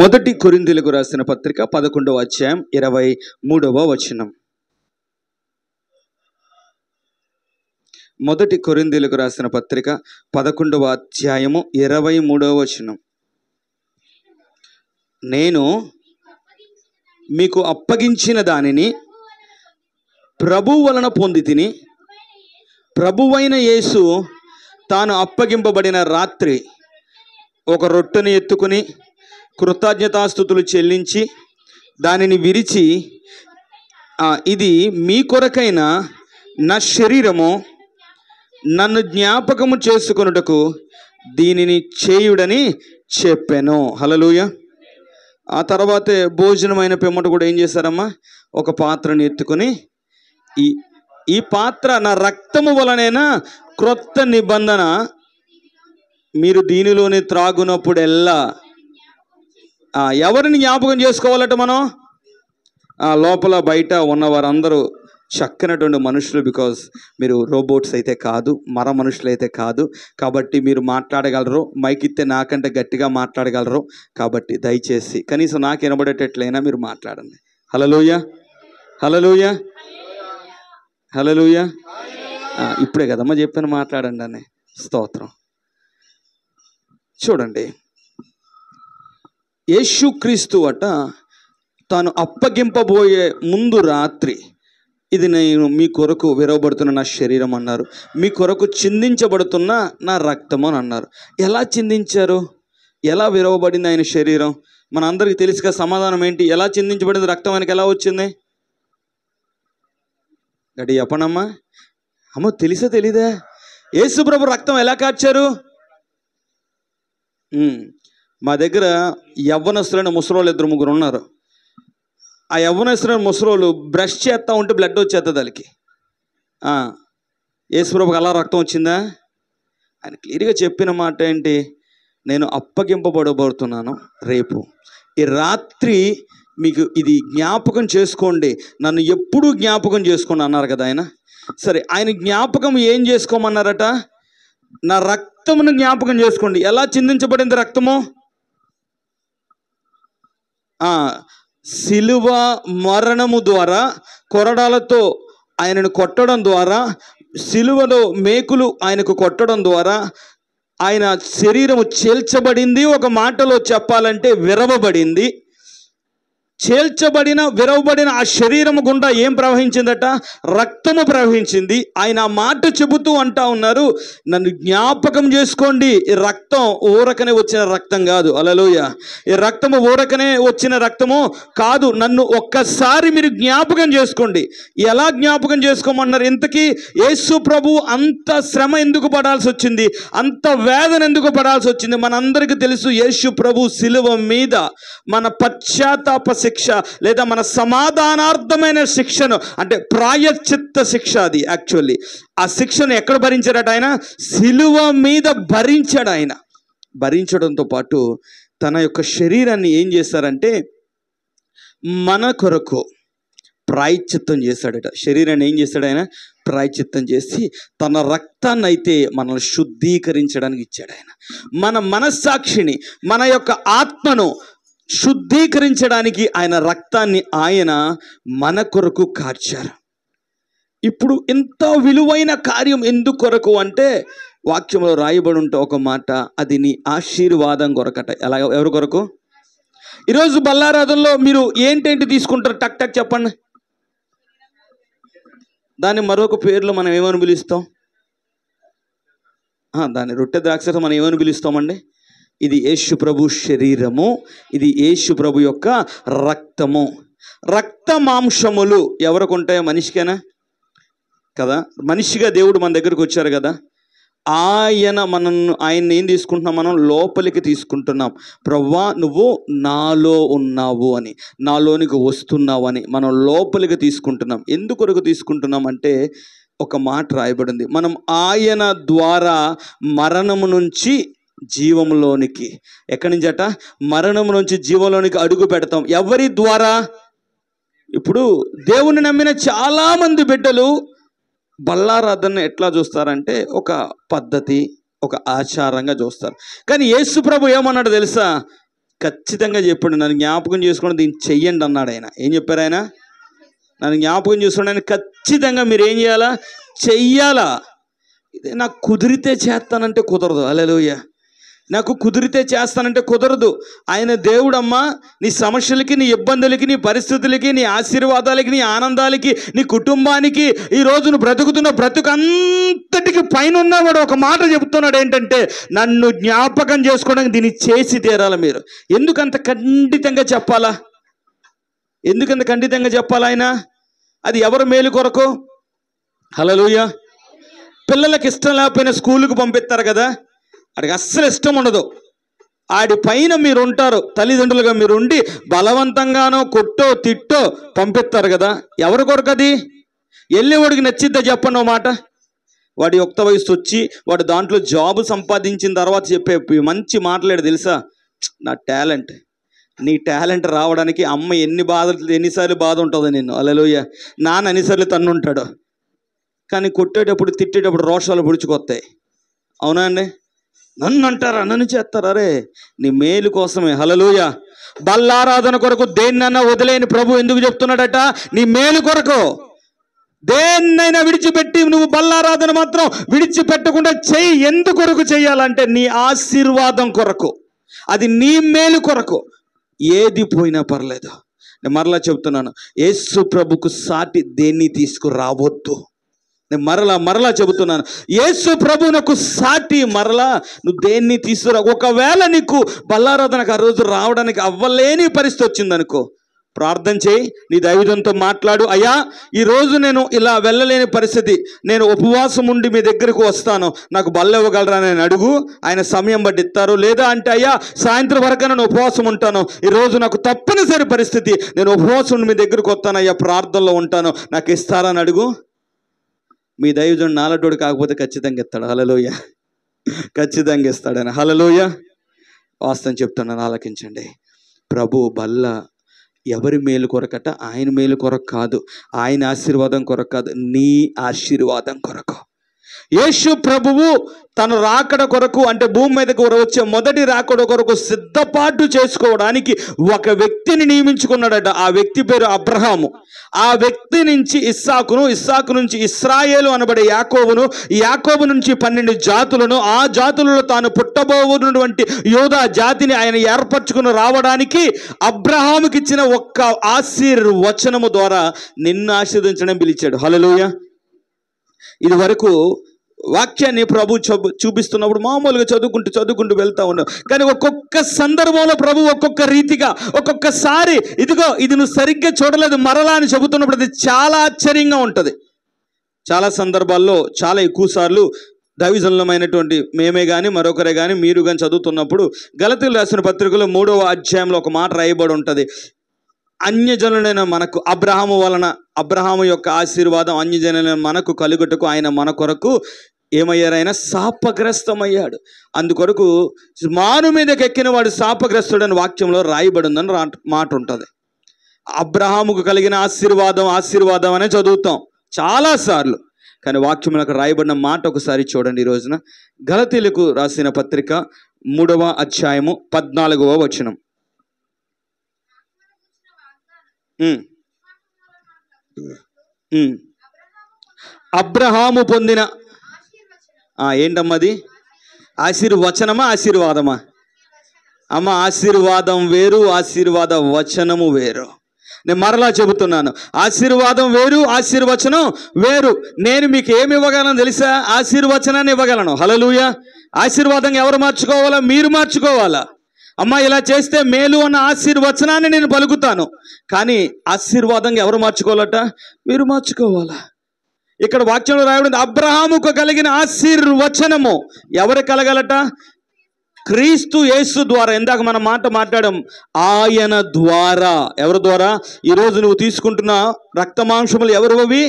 మొదటి కొరింథీయులకు రాసిన పత్రిక 11వ అధ్యాయం 23వ వచనం. మొదటి కొరింథీయులకు రాసిన పత్రిక 11వ అధ్యాయము 23వ వచనం. నేను మీకు అప్పగించిన దానిని ప్రభువు వలన పొందితిని. ప్రభువైన యేసు తాను అప్పగింపబడిన రాత్రి ఒక రొట్టెను ఎత్తుకుని కృతజ్ఞతాస్తుతులు చెల్లించి దానిని విరిచి, ఇది మీ కొరకైన నా శరీరము, నన్ను జ్ఞాపకము చేసుకొనుటకు దీనిని చేయుడని చెప్పాను. హల్లెలూయా. ఆ తర్వాతే భోజనమైన పిమ్మట కూడా ఏం చేశారమ్మా? ఒక పాత్రను ఎత్తుకొని, ఈ పాత్ర నా రక్తము వలనైనా క్రొత్త నిబంధన, మీరు దీనిలోని త్రాగునప్పుడెల్లా. ఎవరిని జ్ఞాపకం చేసుకోవాలట మనం? లోపల బయట ఉన్న వారందరూ చక్కనటువంటి మనుషులు. బికాజ్ మీరు రోబోట్స్ అయితే కాదు, మర మనుషులు అయితే కాదు. కాబట్టి మీరు మాట్లాడగలరు, మైక్ ఇస్తే నాకంటే గట్టిగా మాట్లాడగలరు. కాబట్టి దయచేసి కనీసం నాకు వినబడేటట్లయినా మీరు మాట్లాడండి. హల్లెలూయా, హల్లెలూయా, హల్లెలూయా. ఇప్పుడే కదమ్మా చెప్పాను మాట్లాడండి అని. స్తోత్రం. చూడండి, యేసుక్రీస్తు అట తాను అప్పగింపబోయే ముందు రాత్రి, ఇది నేను మీ కొరకు విరవబడుతున్న నా శరీరం అన్నారు, మీ కొరకు చిందించబడుతున్న నా రక్తం అని అన్నారు. ఎలా చిందించారు? ఎలా విరవబడింది ఆయన శరీరం? మన అందరికీ తెలుసుగా. సమాధానం ఏంటి? ఎలా చిందించబడింది రక్తం? ఆయనకి ఎలా వచ్చింది? గడి చెప్పనమ్మా. అమ్మో, తెలుసా తెలీదా? యేసు ప్రభు రక్తం ఎలా కార్చారు? మా దగ్గర యవ్వనస్తులైన ముసలోళ్ళు 2-3 ఉన్నారు. ఆ యవ్వనస్తులైన ముసలోళ్ళు బ్రష్ చేస్తూ ఉంటే బ్లడ్ వచ్చేస్తుంది వాళ్ళకి. యేసుప్రభుకి అలా రక్తం వచ్చిందా? ఆయన క్లియర్గా చెప్పిన మాట ఏంటి? నేను అప్పగింపబడబోతున్నాను రేపు. ఈ రాత్రి మీకు ఇది జ్ఞాపకం చేసుకోండి, నన్ను ఎప్పుడూ జ్ఞాపకం చేసుకోండి అన్నారు కదా ఆయన. సరే, ఆయన జ్ఞాపకం ఏం చేసుకోమన్నారట? నా రక్తమును జ్ఞాపకం చేసుకోండి. ఎలా చిందించబడింది రక్తము? సిలువ మరణము ద్వారా, కొరడాలతో ఆయనను కొట్టడం ద్వారా, సిలువలో మేకులు ఆయనకు కొట్టడం ద్వారా ఆయన శరీరము చేల్చబడింది. ఒక మాటలో చెప్పాలంటే విరవబడింది. విరవబడిన ఆ శరీరము గుండా ఏం ప్రవహించిందట? రక్తము ప్రవహించింది. ఆయన ఆ మాట చెబుతూ అంటా ఉన్నారు, నన్ను జ్ఞాపకం చేసుకోండి. ఈ రక్తం ఊరకనే వచ్చిన రక్తం కాదు. హల్లెలూయా. ఈ రక్తము ఊరకనే వచ్చిన రక్తము కాదు. నన్ను ఒక్కసారి మీరు జ్ఞాపకం చేసుకోండి. ఎలా జ్ఞాపకం చేసుకోమన్నారు? ఇంతకీ యేసు ప్రభు అంత శ్రమ ఎందుకు పడాల్సి వచ్చింది? అంత వేదన ఎందుకు పడాల్సి వచ్చింది? మనందరికీ తెలుసు, యేసు ప్రభు శిలువ మీద మన పశ్చాత్తాప శిక్ష లేదా మన సమాధానార్థమైన శిక్షను, అంటే ప్రాయశ్చిత్త శిక్ష, అది యాక్చువల్లీ ఆ శిక్షను ఎక్కడ భరించాడట? ఆయన శిలువ మీద భరించాడు. ఆయన భరించడంతో పాటు తన యొక్క శరీరాన్ని ఏం చేశారంటే మన కొరకు ప్రాయశ్చిత్తం చేశాడట. శరీరాన్ని ఏం చేశాడు ఆయన? ప్రాయశ్చిత్తం చేసి తన రక్తాన్ని అయితే మనల్ని శుద్ధీకరించడానికి ఇచ్చాడు. ఆయన మన మనస్సాక్షిని, మన యొక్క ఆత్మను శుద్ధీకరించడానికి ఆయన రక్తాన్ని ఆయన మన కొరకు కార్చారు. ఇప్పుడు ఇంత విలువైన కార్యం ఎందుకు కొరకు అంటే, వాక్యంలో రాయబడి ఉంటే ఒక మాట, అది నీ ఆశీర్వాదం కొరకట. ఎలా? ఎవరి కొరకు? ఈరోజు బల్లారాధనలో మీరు ఏంటేంటి తీసుకుంటారు? టక్ టక్ చెప్పండి. దాన్ని మరొక పేర్లు మనం ఏమని పిలుస్తాం? దాన్ని రొట్టె ద్రాక్ష మనం ఏమని పిలుస్తామండి? ఇది యేసు ప్రభు శరీరము, ఇది యేసు ప్రభు యొక్క రక్తము. రక్త మాంసములు ఎవరికి ఉంటాయో? మనిషికేనా కదా? మనిషిగా దేవుడు మన దగ్గరకు వచ్చారు కదా. ఆయన్ని ఏం తీసుకుంటున్నాం? మనం లోపలికి తీసుకుంటున్నాం. ప్రభువా, నువ్వు నాలో ఉన్నావు అని, నాలోనికి వస్తున్నావు అని మనం లోపలికి తీసుకుంటున్నాం. ఎందుకొరకు తీసుకుంటున్నాం అంటే, ఒక మాట రాయబడింది, మనం ఆయన ద్వారా మరణము నుంచి జీవంలోనికి, ఎక్కడి నుంచి అట? మరణం నుంచి జీవంలోనికి అడుగు పెడతాం. ఎవరి ద్వారా? ఇప్పుడు దేవుని నమ్మిన చాలామంది బిడ్డలు బల్లారాధన ఎట్లా చూస్తారంటే ఒక పద్ధతి, ఒక ఆచారంగా చూస్తారు. కానీ యేసు ప్రభు ఏమన్నాడు తెలుసా? ఖచ్చితంగా చెప్పండి, నన్ను జ్ఞాపకం చేసుకోండి, దీన్ని చెయ్యండి అన్నాడు ఆయన. ఏం చెప్పారు ఆయన? నన్ను జ్ఞాపకం చేసుకోండి, ఖచ్చితంగా మీరు ఏం చేయాలా? చెయ్యాలా. ఇదే నాకు కుదిరితే చేస్తానంటే కుదరదు. హల్లెలూయా. నాకు కుదిరితే చేస్తానంటే కుదరదు. ఆయన దేవుడమ్మా, నీ సమస్యలకి, నీ ఇబ్బందులకి, నీ పరిస్థితులకి, నీ ఆశీర్వాదాలకి, నీ ఆనందాలకి, నీ కుటుంబానికి, ఈరోజు నువ్వు బ్రతుకుతున్న బ్రతుకంతటికి పైన ఉన్నవాడు ఒక మాట చెబుతున్నాడు, ఏంటంటే నన్ను జ్ఞాపకం చేసుకోవడానికి దీన్ని చేసి తీరాలి. మీరు ఎందుకంత ఖండితంగా చెప్పాలా? ఎందుకంత ఖండితంగా చెప్పాలా? ఆయన అది ఎవరు మేలు కొరకు? హల్లెలూయా. పిల్లలకి ఇష్టం లేకపోయినా స్కూలుకు పంపిస్తారు కదా, వాడికి అస్సలు ఇష్టం ఉండదు. ఆడి పైన మీరు ఉంటారు, తల్లిదండ్రులుగా మీరు ఉండి బలవంతంగానో కొట్టో తిట్టో పంపిస్తారు కదా. ఎవరి కొరకు అది? వెళ్ళి వాడికి నచ్చిద్దా చెప్పండి ఓ మాట. వాడి యుక్త వయసు వచ్చి వాడు దాంట్లో జాబు సంపాదించిన తర్వాత చెప్పే మంచి మాట్లాడు తెలుసా? నా టాలెంట్. నీ టాలెంట్ రావడానికి అమ్మ ఎన్నిసార్లు బాధ ఉంటుందో నిన్ను. హల్లెలూయా. నాన్న ఎన్నిసార్లు తన్నుంటాడు. కానీ కొట్టేటప్పుడు తిట్టేటప్పుడు రోషాలు పొడుచుకొస్తాయి. అవునా అండి? నన్ను అంటారా, నన్ను చేస్తారా? అరే నీ మేలు కోసమే. హల్లెలూయా. బల్లారాధన కొరకు దేన్నన్నా వదిలేని ప్రభు ఎందుకు చెప్తున్నాడట? నీ మేలు కొరకు. దేన్నైనా విడిచిపెట్టి నువ్వు బల్లారాధన మాత్రం విడిచిపెట్టకుండా చెయ్యి. ఎందు కొరకు చెయ్యాలంటే నీ ఆశీర్వాదం కొరకు, అది నీ మేలు కొరకు. ఏది పోయినా పర్లేదు. నేను మరలా చెబుతున్నాను, యేసు ప్రభుకు సాటి దేన్ని తీసుకురావద్దు. నేను మరలా చెబుతున్నాను, యేసు ప్రభువునకు సాటి మరలా నువ్వు దేన్ని తీసుకురా. ఒకవేళ నీకు బల్లారాధనకు ఆ రోజు రావడానికి అవ్వలేని పరిస్థితి వచ్చిందనుకో, ప్రార్థన చేయి, నీ దైవజనునితో మాట్లాడు. అయ్యా ఈరోజు నేను ఇలా వెళ్ళలేని పరిస్థితి, నేను ఉపవాసం ఉండి మీ దగ్గరకు వస్తాను, నాకు బల్ల ఇవ్వగలరా అని అడుగు. ఆయన సమయం బట్టి ఇస్తారు. లేదా అంటే అయ్యా సాయంత్రం వరకు నేను ఉపవాసం ఉంటాను, ఈరోజు నాకు తప్పనిసరి పరిస్థితి, నేను ఉపవాసం ఉండి మీ దగ్గరకు వస్తాను, అయ్యా ప్రార్థనలో ఉంటాను, నాకు ఇస్తారని అడుగు. మీ దైవజనుడు నాలటోడు కాకపోతే ఖచ్చితంగా ఇస్తాడు. హల్లెలూయా. ఖచ్చితంగా ఇస్తాడు ఆయన. హల్లెలూయా. వాస్తవం చెప్తున్నాను, ఆలకించండి. ప్రభు బల్ల ఎవరి మేలు కొరకట? ఆయన మేలు కొరకు కాదు, ఆయన ఆశీర్వాదం కొరకు కాదు, నీ ఆశీర్వాదం కొరకు. యేసు ప్రభువు తను రాకడ కొరకు, అంటే భూమి మీదకు వచ్చే మొదటి రాకడ కొరకు సిద్ధపాటు చేసుకోవడానికి ఒక వ్యక్తిని నియమించుకున్నాడట. ఆ వ్యక్తి పేరు అబ్రహాము. ఆ వ్యక్తి నుంచి ఇస్సాకును, ఇస్సాకు నుంచి ఇశ్రాయేలు అనబడే యాకోబును, యాకోబు నుంచి 12 జాతులను, ఆ జాతులలో తాను పుట్టబోతున్నటువంటి యోధా జాతిని ఆయన ఏర్పరచుకుని రావడానికి అబ్రహాముకి ఇచ్చిన ఒక్క ఆశీర్వచనము ద్వారా నిన్ను ఆశీర్వదించడం పిలిచాడు. హల్లెలూయా. ఇది వరకు వాక్యాన్ని ప్రభు చూపిస్తున్నప్పుడు మామూలుగా చదువుకుంటూ వెళ్తా ఉన్నావు. కానీ ఒక్కొక్క సందర్భంలో ప్రభు ఒక్కొక్క రీతిగా, ఒక్కొక్కసారి ఇదిగో ఇది నువ్వు సరిగ్గా చూడలేదు మరలా అని చెబుతున్నప్పుడు అది చాలా ఆశ్చర్యంగా ఉంటుంది. చాలా సందర్భాల్లో చాలా ఎక్కువ సార్లు దైవజనులమైనటువంటి మేమే కానీ మరొకరే కానీ మీరు కానీ చదువుతున్నప్పుడు గలతీయులకు రాసిన పత్రికలో 3వ అధ్యాయంలో ఒక మాట రాయబడి ఉంటుంది. అన్యజనులైన మనకు అబ్రహాము యొక్క ఆశీర్వాదం అన్యజనులైన మనకు కలుగుటకు ఆయన మన కొరకు ఏమయ్యారు? ఆయన శాపగ్రస్తమయ్యాడు. అందుకొరకు మాను మీదకి ఎక్కిన వాడు శాపగ్రస్తుడని వాక్యంలో రాయబడి ఉందని మాట ఉంటుంది. అబ్రహాముకు కలిగిన ఆశీర్వాదం అనే చదువుతాం చాలాసార్లు. కానీ వాక్యంలో రాయబడిన మాట ఒకసారి చూడండి. ఈ రోజున గలతీయులకు రాసిన పత్రిక 3వ అధ్యాయము 14వ వచనం. అబ్రహాము పొందిన ఏంటమ్మది? ఆశీర్వచనమా ఆశీర్వాదమా? అమ్మ ఆశీర్వాదం వేరు, ఆశీర్వాద వచనము వేరు. నేను మరలా చెబుతున్నాను, ఆశీర్వాదం వేరు, ఆశీర్వచనం వేరు. నేను మీకు ఏమి ఇవ్వగలను తెలుసా? ఆశీర్వచనాన్ని ఇవ్వగలను. హల్లెలూయా. ఆశీర్వాదంగా ఎవరు మార్చుకోవాలా? మీరు మార్చుకోవాలా. అమ్మ ఇలా చేస్తే మేలు అన్న ఆశీర్వచనాన్ని నేను పలుకుతాను, కానీ ఆశీర్వాదంగా ఎవరు మార్చుకోవాలట? మీరు మార్చుకోవాలా. ఇక్కడ వాక్యంలో రాయబడింది అబ్రహాముకు కలిగిన ఆశీర్వచనము ఎవరు కలగలట? క్రీస్తు యేసు ద్వారా. ఇందాక మనం మాట్లాడాం, ఆయన ద్వారా. ఎవరి ద్వారా? ఈరోజు నువ్వు తీసుకుంటున్న రక్తమాంసములు ఎవరివి?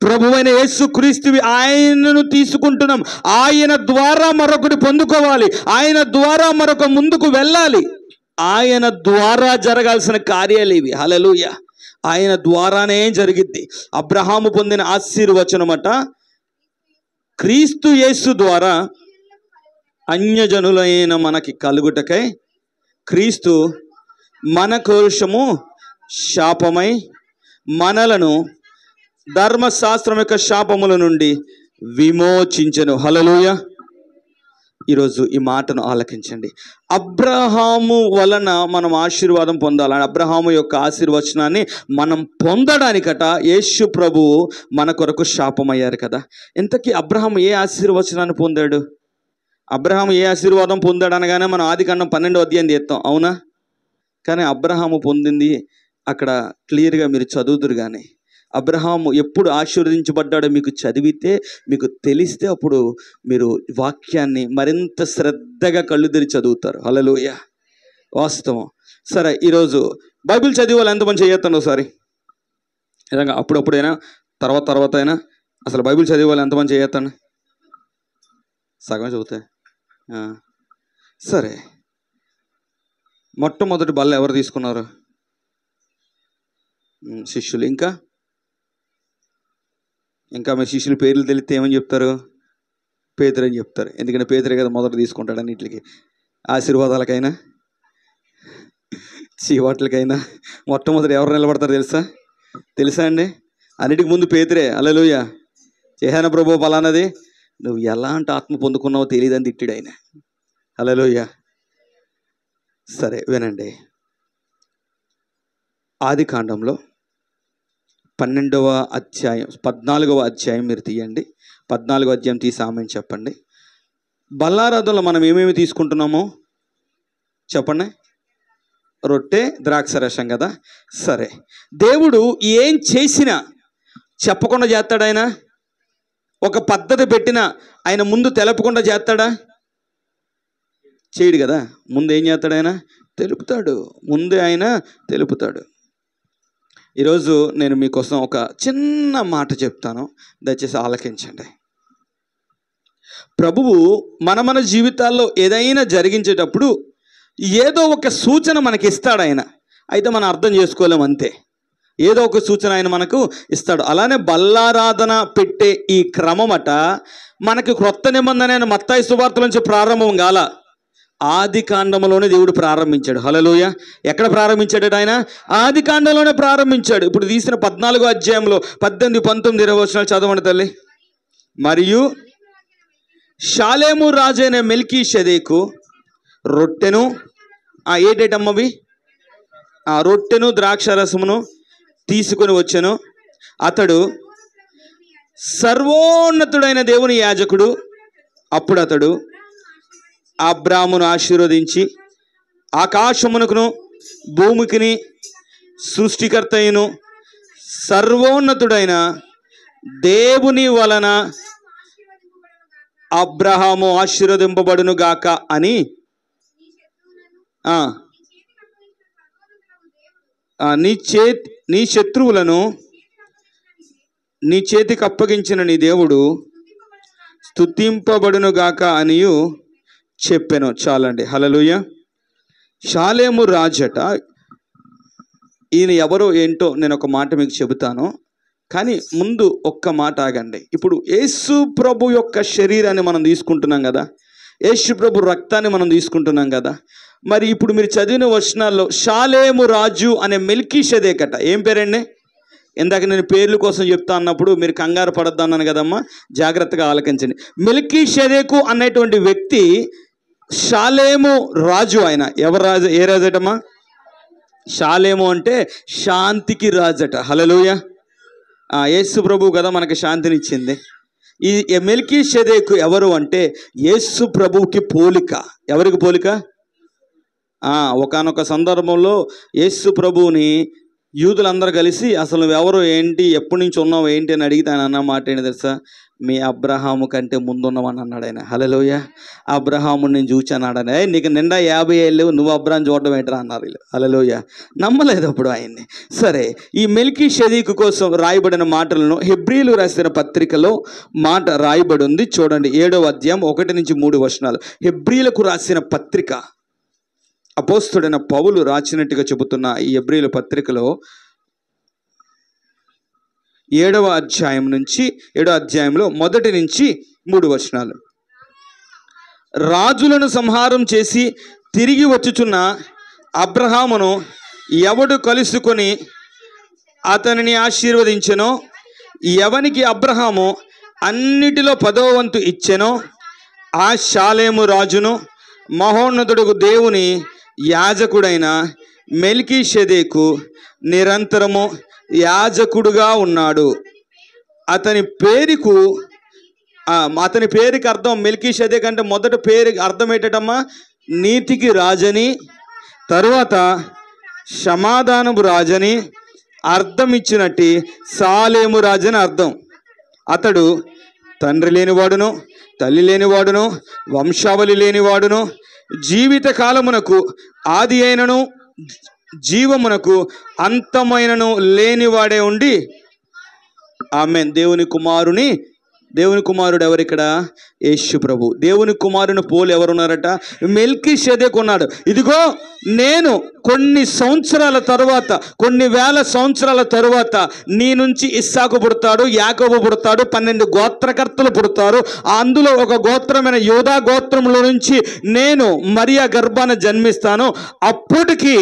ప్రభువైన యేసు క్రీస్తువి. ఆయనను తీసుకుంటున్నాం. ఆయన ద్వారా మరొకటి పొందుకోవాలి, ఆయన ద్వారా మరొక ముందుకు వెళ్ళాలి. ఆయన ద్వారా జరగాల్సిన కార్యాలు ఇవి. హల్లెలూయా. ఆయన ద్వారానే జరిగిద్ది. అబ్రహాము పొందిన ఆశీర్వచనమట క్రీస్తు యేసు ద్వారా అన్యజనులైన మనకి కలుగుటకై క్రీస్తు మన కోసము శాపమై మనలను ధర్మశాస్త్రం యొక్క శాపముల నుండి విమోచించెను. హల్లెలూయా. ఈరోజు ఈ మాటను ఆలకించండి. అబ్రహాము వలన మనం ఆశీర్వాదం పొందాలని, అబ్రహాము యొక్క ఆశీర్వచనాన్ని మనం పొందడానికట యేసు ప్రభువు మన కొరకు శాపమయ్యారు కదా. ఇంతకీ అబ్రహాము ఏ ఆశీర్వచనాన్ని పొందాడు? అబ్రహాము ఏ ఆశీర్వాదం పొందాడు అనగానే మనం ఆదికాండం 12వ అధ్యాయం తీస్తాం, అవునా? కానీ అబ్రహాము పొందింది అక్కడ క్లియర్గా మీరు చదువుదురు. కానీ అబ్రహాము ఎప్పుడు ఆశీర్వదించబడ్డాడో మీకు చదివితే, మీకు తెలిస్తే అప్పుడు మీరు వాక్యాన్ని మరింత శ్రద్ధగా కళ్ళు తెరిచి చదువుతారు. హల్లెలూయా. వాస్తవం. సరే, ఈరోజు బైబిల్ చదివే వాళ్ళు ఎంతమంది చేయొత్తండి ఒకసారి? నిజంగా అప్పుడప్పుడైనా తర్వాత అయినా అసలు బైబిల్ చదివే వాళ్ళు ఎంతమంది చేయొత్తండి? సగం చదువుతాయి. సరే, మొట్టమొదటి బల్ల ఎవరు తీసుకున్నారు? శిష్యులు. ఇంకా మీ శిష్యుల పేర్లు తెలిస్తే ఏమని చెప్తారు? పేతురు అని చెప్తారు. ఎందుకంటే పేతురే కదా మొదట తీసుకుంటాడు అన్నింటికి, ఆశీర్వాదాలకైనా చీవాట్లకైనా. మొట్టమొదటి ఎవరు నిలబడతారు తెలుసా అండి? అన్నిటికి ముందు పేతురే. హల్లెలూయా. చేహాన ప్రభు పలానది, నువ్వు ఎలాంటి ఆత్మ పొందుకున్నావో తెలియదని తిట్టాడు ఆయన. హల్లెలూయా. సరే వినండి. ఆదికాండంలో 12వ అధ్యాయం 14వ అధ్యాయం మీరు తీయండి. 14వ అధ్యాయం తీసామని చెప్పండి. బల్లారాధనలో మనం ఏమేమి తీసుకుంటున్నామో చెప్పండి. రొట్టె, ద్రాక్షరసం కదా. సరే, దేవుడు ఏం చేసినా చెప్పకుండా చేస్తాడు ఆయన? ఒక పద్ధతి పెట్టినా ఆయన ముందు తెలపకుండా చేస్తాడా? చేయడు కదా. ముందు ఏం చేస్తాడు ఆయన? తెలుపుతాడు. ముందే ఆయన తెలుపుతాడు. ఈరోజు నేను మీకోసం ఒక చిన్న మాట చెప్తాను, దయచేసి ఆలకించండి. ప్రభువు మన జీవితాల్లో ఏదైనా జరిగించేటప్పుడు ఏదో ఒక సూచన మనకి ఇస్తాడు ఆయన. అయితే మనం అర్థం చేసుకోలేము అంతే. ఏదో ఒక సూచన ఆయన మనకు ఇస్తాడు. అలానే బల్లారాధన పెట్టే ఈ క్రమమట మనకి క్రొత్త నిబంధన మత్తయి సువార్తల నుంచి ప్రారంభం కాల, ఆదికాండంలోనే దేవుడు ప్రారంభించాడు. హల్లెలూయా. ఎక్కడ ప్రారంభించాడు ఆయన? ఆదికాండంలోనే ప్రారంభించాడు. ఇప్పుడు తీసిన 14వ అధ్యాయంలో 18, 19, 20 వచనాలు చదవండి తల్లి. మరియు షాలేము రాజైన మెల్కీషెదెకు రొట్టెను, ఏటేటమ్మవి, రొట్టెను ద్రాక్షరసమును తీసుకొని వచ్చెను. అతడు సర్వోన్నతుడైన దేవుని యాజకుడు. అప్పుడు అతడు అబ్రామును ఆశీర్వదించి, ఆకాశమునకును భూమికిని సృష్టికర్త అయిన సర్వోన్నతుడైన దేవుని వలన అబ్రహాము ఆశీర్వదింపబడును గాక అని నీ శత్రువులను నీ చేతికి అప్పగించిన నీ దేవుడు స్తుతింపబడును గాక అనియు చెప్పాను. చాలండి. హల్లెలూయా. షాలేము రాజట. ఈయన ఎవరో ఏంటో నేను ఒక మాట మీకు చెబుతాను, కానీ ముందు ఒక్క మాట ఆగండి. ఇప్పుడు యేసు ప్రభు యొక్క శరీరాన్ని మనం తీసుకుంటున్నాం కదా, యేసు ప్రభు రక్తాన్ని మనం తీసుకుంటున్నాం కదా. మరి ఇప్పుడు మీరు చదివిన వచనాల్లో షాలేము రాజు అనే మెల్కీషెదెకట. ఏం పేరండి? ఇందాక నేను పేర్ల కోసం చెప్తా అన్నప్పుడు మీరు కంగారు పడద్దు అన్నాను కదమ్మా, జాగ్రత్తగా ఆలకించండి. మెల్కీషెదెకు అనేటువంటి వ్యక్తి షాలేము రాజు. ఆయన ఎవరు రాజు? ఏ రాజటమ్మా? షాలేము అంటే శాంతికి రాజట. హల్లెలూయా. యేసు ప్రభు కదా మనకి శాంతినిచ్చింది. ఈ మెల్కీషెదెకు ఎవరు అంటే యేసు ప్రభువుకి పోలిక. ఎవరికి పోలిక? ఒకానొక సందర్భంలో యేసు ప్రభువుని యూదులందరూ కలిసి అసలు నువ్వెవరు, ఏంటి, ఎప్పటి నుంచి ఉన్నావు, ఏంటి అని అడిగితే ఆయన అన్న మాట ఏంటి తెలుసా? మీ అబ్రహాము కంటే ముందున్నవని అన్నాడు ఆయన. హల్లెలూయా. అబ్రహాముని నేను చూచానాడని. నీకు నిండా 50 ఏళ్ళు, నువ్వు అబ్రహాం చూడడం ఏంటరా అన్నారు వీళ్ళు. హల్లెలూయా. నమ్మలేదు అప్పుడు ఆయన్ని. సరే, ఈ మెల్కీషెదెకు కోసం రాయబడిన మాటలను హెబ్రీలు రాసిన పత్రికలో మాట రాయబడి ఉంది. చూడండి, 7వ అధ్యాయం 1 నుంచి 3 వచనాలు. హెబ్రీలకు రాసిన పత్రిక, అపోస్తలుడైన పౌలు రాసినట్టుగా చెబుతున్న ఈ హెబ్రీల పత్రికలో 7వ అధ్యాయంలో 1 నుంచి 3 వచనాలు. రాజులను సంహారం చేసి తిరిగి వచ్చుచున్న అబ్రహామును ఎవడు కలుసుకొని అతనిని ఆశీర్వదించెనో, ఎవనికి అబ్రహాము అన్నిటిలో 10వ వంతు ఇచ్చెనో, ఆ షాలేము రాజును మహోన్నతుడు దేవుని యాజకుడైన మెల్కీషెదెకు నిరంతరము యాజకుడుగా ఉన్నాడు. అతని పేరుకి అర్థం మెల్కీషెదెకు అంటే మొదటి పేరు అర్థం ఏంటమ్మా? నీతికి రాజని, తరువాత సమాధానపు రాజని అర్థం ఇచ్చినట్టు సాలేము రాజని అర్థం. అతడు తండ్రి లేనివాడును, తల్లి లేనివాడును, వంశావళి లేనివాడును, జీవిత కాలమునకు ఆది అయినను జీవమునకు అంతమైనను లేనివాడే ఉండి, ఆమేన్. దేవుని కుమారుడు ఎవరిక్కడ? యేసు ప్రభు. దేవుని కుమారుని పోలు ఎవరున్నారట? మెల్కీషెదెకు ఉన్నాడు. ఇదిగో నేను కొన్ని సంవత్సరాల తర్వాత, కొన్ని వేల సంవత్సరాల తరువాత నీ నుంచి ఇస్సాకు పుడతాడు, యాకోబు పుడతాడు, 12 గోత్రకర్తలు పుడతారు. అందులో ఒక గోత్రమైన యూదా గోత్రంలో నుంచి నేను మరియా గర్భాన జన్మిస్తాను. అప్పటికి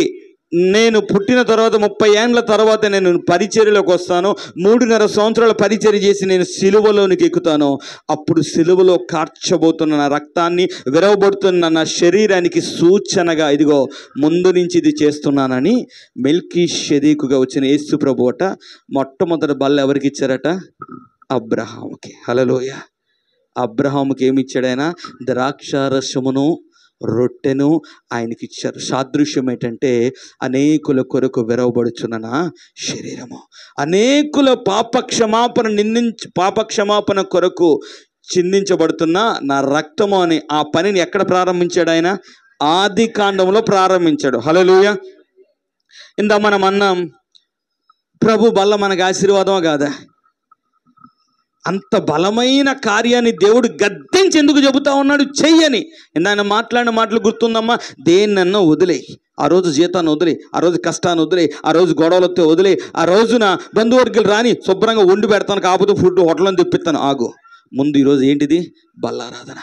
నేను పుట్టిన తర్వాత 30 ఏళ్ళ తర్వాత నేను పరిచర్యలోకి వస్తాను. 3.5 సంవత్సరాల పరిచర్య చేసి నేను సిలువలోనికి ఎక్కుతాను. అప్పుడు సిలువలో కార్చబోతున్న నా రక్తాన్ని, విరవబడుతున్న నా శరీరానికి సూచనగా ఇదిగో ముందు నుంచి ఇది చేస్తున్నానని మెల్కీషెదెకుగా వచ్చిన యేసు ప్రభువట మొట్టమొదటి బల్ల ఎవరికి ఇచ్చారట? అబ్రహాముకి. హల్లెలూయా. అబ్రహాముకి ఏమి ఇచ్చాడైనా? ద్రాక్షారసమును రొట్టెను ఆయనకి ఇచ్చారు. సాదృశ్యం ఏంటంటే అనేకుల కొరకు విరవబడుచున్న నా శరీరము, అనేకుల పాపక్షమాపణ కొరకు చిందించబడుతున్న నా రక్తము అని ఆ పనిని ఎక్కడ ప్రారంభించాడు ఆయన? ఆది కాండంలో ప్రారంభించాడు. హల్లెలూయా. ఇందా మనం అన్నాం, ప్రభు బల్ల మనకు ఆశీర్వాదమా కాదా? అంత బలమైన కార్యాన్ని దేవుడు గద్దించి ఎందుకు చెబుతా ఉన్నాడు? చెయ్యని. ఆయన మాట్లాడిన మాటలు గుర్తుందమ్మా? దేన్నన్నా వదిలే, ఆ రోజు జీతాన్ని వదిలే, ఆ రోజు కష్టాన్ని వదిలే, ఆ రోజు గొడవలతో వదిలే, ఆ రోజున బంధువర్గులు రాని శుభ్రంగా వండి పెడతాను, కాకపోతే ఫుడ్ హోటల్లో తెప్పిస్తాను. ఆగు, ముందు ఈరోజు ఏంటిది? బల్లారాధన.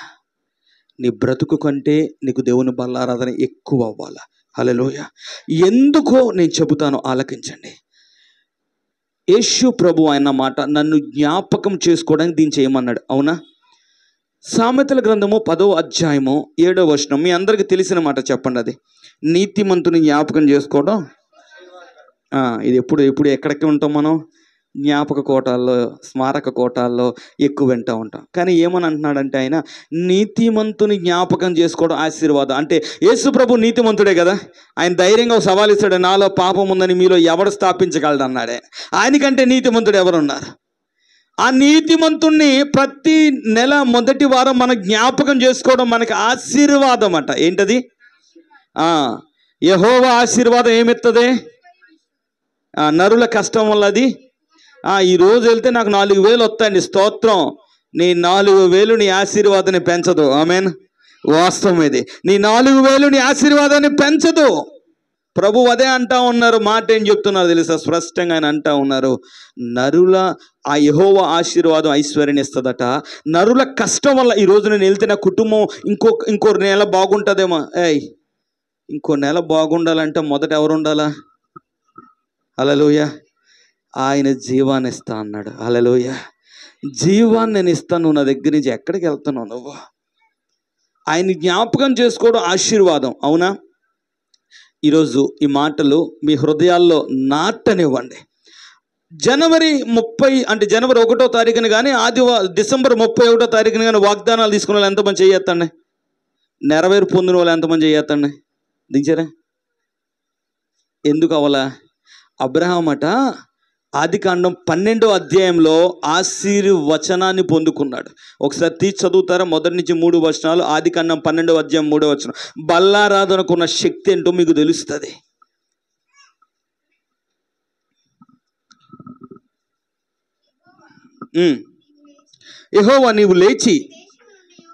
నీ బ్రతుకు కంటే నీకు దేవుని బల్లారాధన ఎక్కువ అవ్వాలా. హల్లెలూయా. ఎందుకో నేను చెబుతాను, ఆలకించండి. యేసు ప్రభు ఆయన మాట నన్ను జ్ఞాపకం చేసుకోవడానికి దీన్ని చేయమన్నాడు. అవునా? సామెతల గ్రంథము 10వ అధ్యాయము 7వ వచనం. మీ అందరికీ తెలిసిన మాట చెప్పండి. అది నీతిమంతుని జ్ఞాపకం చేసుకోవడం. ఇది ఎప్పుడు ఎక్కడికి ఉంటాం మనం? జ్ఞాపక కోటాల్లో, స్మారక కోటాల్లో ఎక్కువ వింటూ ఉంటాం. కానీ ఏమని అంటున్నాడంటే ఆయన, నీతిమంతుని జ్ఞాపకం చేసుకోవడం ఆశీర్వాదం. అంటే యేసు ప్రభు నీతిమంతుడే కదా, ఆయన ధైర్యంగా సవాల్ ఇస్తాడు, నాలో పాపం ఉందని మీలో ఎవడు స్థాపించగలడు అన్నాడే. ఆయనకంటే నీతిమంతుడు ఎవరున్నారు? ఆ నీతిమంతుణ్ణి ప్రతి నెల మొదటి వారం మనం జ్ఞాపకం చేసుకోవడం మనకి ఆశీర్వాదం అట. ఏంటది? యెహోవా ఆశీర్వాదం ఏమిస్తుంది? నరుల కష్టం వల్ల అది. ఈరోజు వెళ్తే నాకు 4,000 వస్తాయండి, స్తోత్రం. నీ 4,000 నీ ఆశీర్వాదాన్ని పెంచదు. ఆమెన్. వాస్తవం ఇది. నీ 4,000 నీ ఆశీర్వాదాన్ని పెంచదు. ప్రభు అదే అంటా ఉన్నారు. మాట ఏం చెప్తున్నారు తెలుసా? స్పష్టంగా ఆయన అంటా ఉన్నారు, నరుల ఆ యెహోవా ఆశీర్వాదం ఐశ్వర్యాన్ని ఇస్తుందట. నరుల కష్టం వల్ల ఈరోజు నేను వెళ్తే నా కుటుంబం ఇంకో నెల బాగుంటుందేమో. ఇంకో నెల బాగుండాలంటే మొదట ఎవరు ఉండాలా? హల్లెలూయా. ఆయన జీవాన్ని ఇస్తా అన్నాడు. హల్లెలూయా. జీవాన్ని నేను ఇస్తాను, నువ్వు నా దగ్గర నుంచి ఎక్కడికి వెళ్తున్నావు? నువ్వు ఆయన జ్ఞాపకం చేసుకోవడం ఆశీర్వాదం. అవునా? ఈరోజు ఈ మాటలు మీ హృదయాల్లో నాటనివ్వండి. జనవరి 30 అంటే జనవరి 1వ తారీఖున కానీ డిసెంబర్ 31వ తారీఖున కానీ వాగ్దానాలు తీసుకున్న వాళ్ళు ఎంతమంది చేయొత్తండి? నెరవేరు పొందిన వాళ్ళు ఎంతమంది చేయొత్తండి? దించారా? ఎందుకు అవలా? అబ్రహాం అట ఆదికాండం 12వ అధ్యాయంలో ఆశీర్వచనాన్ని పొందుకున్నాడు. ఒకసారి తీసి చదువుతారా? మొదటి నుంచి 3 వచనాలు. ఆదికాండం 12వ అధ్యాయం 3వ వచనం. బల్లారాధనకున్న శక్తి ఏంటో మీకు తెలుస్తుంది. యెహోవా నీవు లేచి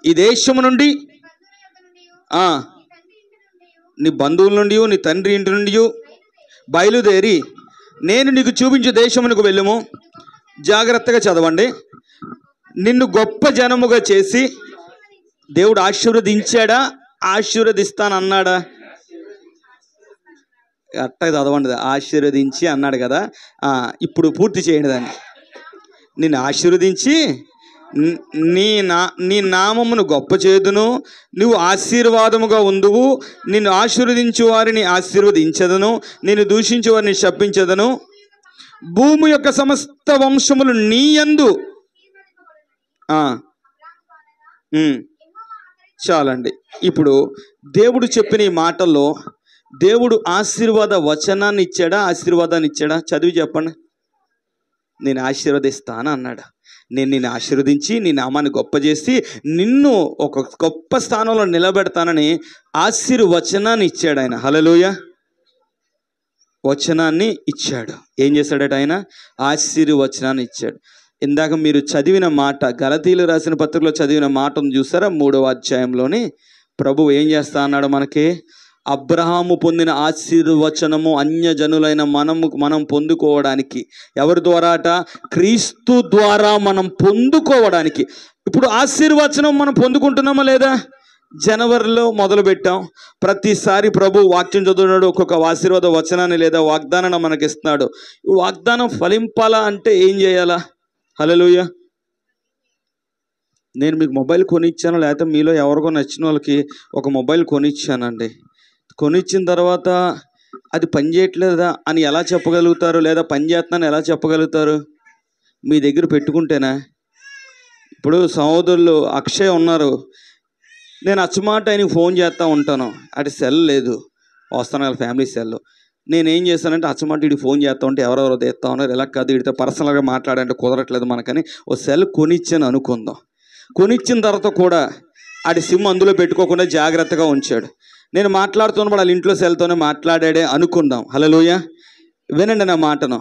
ఈ దేశము నుండి, నీ బంధువుల నుండి, నీ తండ్రి ఇంటి నుండి బయలుదేరి నేను నీకు చూపించే దేశమునకు వెళ్ళము. జాగ్రత్తగా చదవండి. నిన్ను గొప్ప జనముగా చేసి, దేవుడు ఆశీర్వదించాడా? ఆశీర్వదిస్తానన్నాడా? అట్టగా చదవండి. ఆశీర్వదించి అన్నాడు కదా, ఇప్పుడు పూర్తి చేయండి దాన్ని. నిన్ను ఆశీర్వదించి నీ నామమును గొప్ప చేదును, నువ్వు ఆశీర్వాదముగా ఉందువు. నిన్ను ఆశీర్వదించు వారిని ఆశీర్వదించదను, నిన్ను దూషించు వారిని శపించదను. భూమి యొక్క సమస్త వంశములు నీ యందు చాలండి. ఇప్పుడు దేవుడు చెప్పిన ఈ మాటల్లో దేవుడు ఆశీర్వాద వచనాన్ని ఇచ్చాడా, ఆశీర్వాదాన్ని ఇచ్చాడా? చదివి చెప్పండి. నేను ఆశీర్వదిస్తాను అన్నాడు. నేను నిన్ను ఆశీర్వదించి నీ నామాన్ని గొప్ప చేసి నిన్ను ఒక గొప్ప స్థానంలో నిలబెడతానని ఆశీర్వచనాన్ని ఇచ్చాడు ఆయన. హల్లెలూయా. వచనాన్ని ఇచ్చాడు. ఏం చేశాడట ఆయన? ఆశీర్వచనాన్ని ఇచ్చాడు. ఇందాక మీరు చదివిన మాట, గలతీయులు రాసిన పత్రికలో చదివిన మాటను చూసారా? 3వ అధ్యాయంలోని ప్రభువు ఏం చేస్తా అన్నాడు మనకి? అబ్రహాము పొందిన ఆశీర్వచనము అన్యజనులైన మనం పొందుకోవడానికి. ఎవరి ద్వారా అట? క్రీస్తు ద్వారా మనం పొందుకోవడానికి. ఇప్పుడు ఆశీర్వచనం మనం పొందుకుంటున్నామా లేదా? జనవరిలో మొదలు పెట్టాం. ప్రతిసారి ప్రభు వాక్యం చదువుతున్నాడు, ఒక్కొక్క ఆశీర్వాద వచనాన్ని లేదా వాగ్దానాన్ని మనకి ఇస్తున్నాడు. ఈ వాగ్దానం ఫలింపాలా అంటే ఏం చేయాలా? హల్లెలూయా. నేను మీకు మొబైల్ కొనిచ్చాను, లేకపోతే మీలో ఎవరికో నచ్చిన వాళ్ళకి ఒక మొబైల్ కొనిచ్చానండి. కొనిచ్చిన తర్వాత అది పనిచేయట్లేదా అని ఎలా చెప్పగలుగుతారు? లేదా పనిచేస్తున్నాను ఎలా చెప్పగలుగుతారు? మీ దగ్గర పెట్టుకుంటేనా? ఇప్పుడు సహోదరులు అక్షయ్ ఉన్నారు, నేను అచ్చమాట ఆయనకి ఫోన్ చేస్తూ ఉంటాను. అటు సెల్ లేదు, వస్తాను కదా ఫ్యామిలీ సెల్. నేనేం చేస్తానంటే అచ్చమాట వీడికి ఫోన్ చేస్తూ ఉంటే ఎవరెవరో తెస్తా ఉన్నారు, ఎలా కాదు వీడితో పర్సనల్గా మాట్లాడంటే కుదరట్లేదు మనకని ఓ సెల్ కొనిచ్చాను అనుకుందాం. కొనిచ్చిన తర్వాత కూడా ఆడి సిమ్ అందులో పెట్టుకోకుండా జాగ్రత్తగా ఉంచాడు. నేను మాట్లాడుతున్నప్పుడు వాళ్ళ ఇంట్లో సెల్తోనే మాట్లాడాడే అనుకుందాం. హల్లెలూయా. వినండి నా మాటను.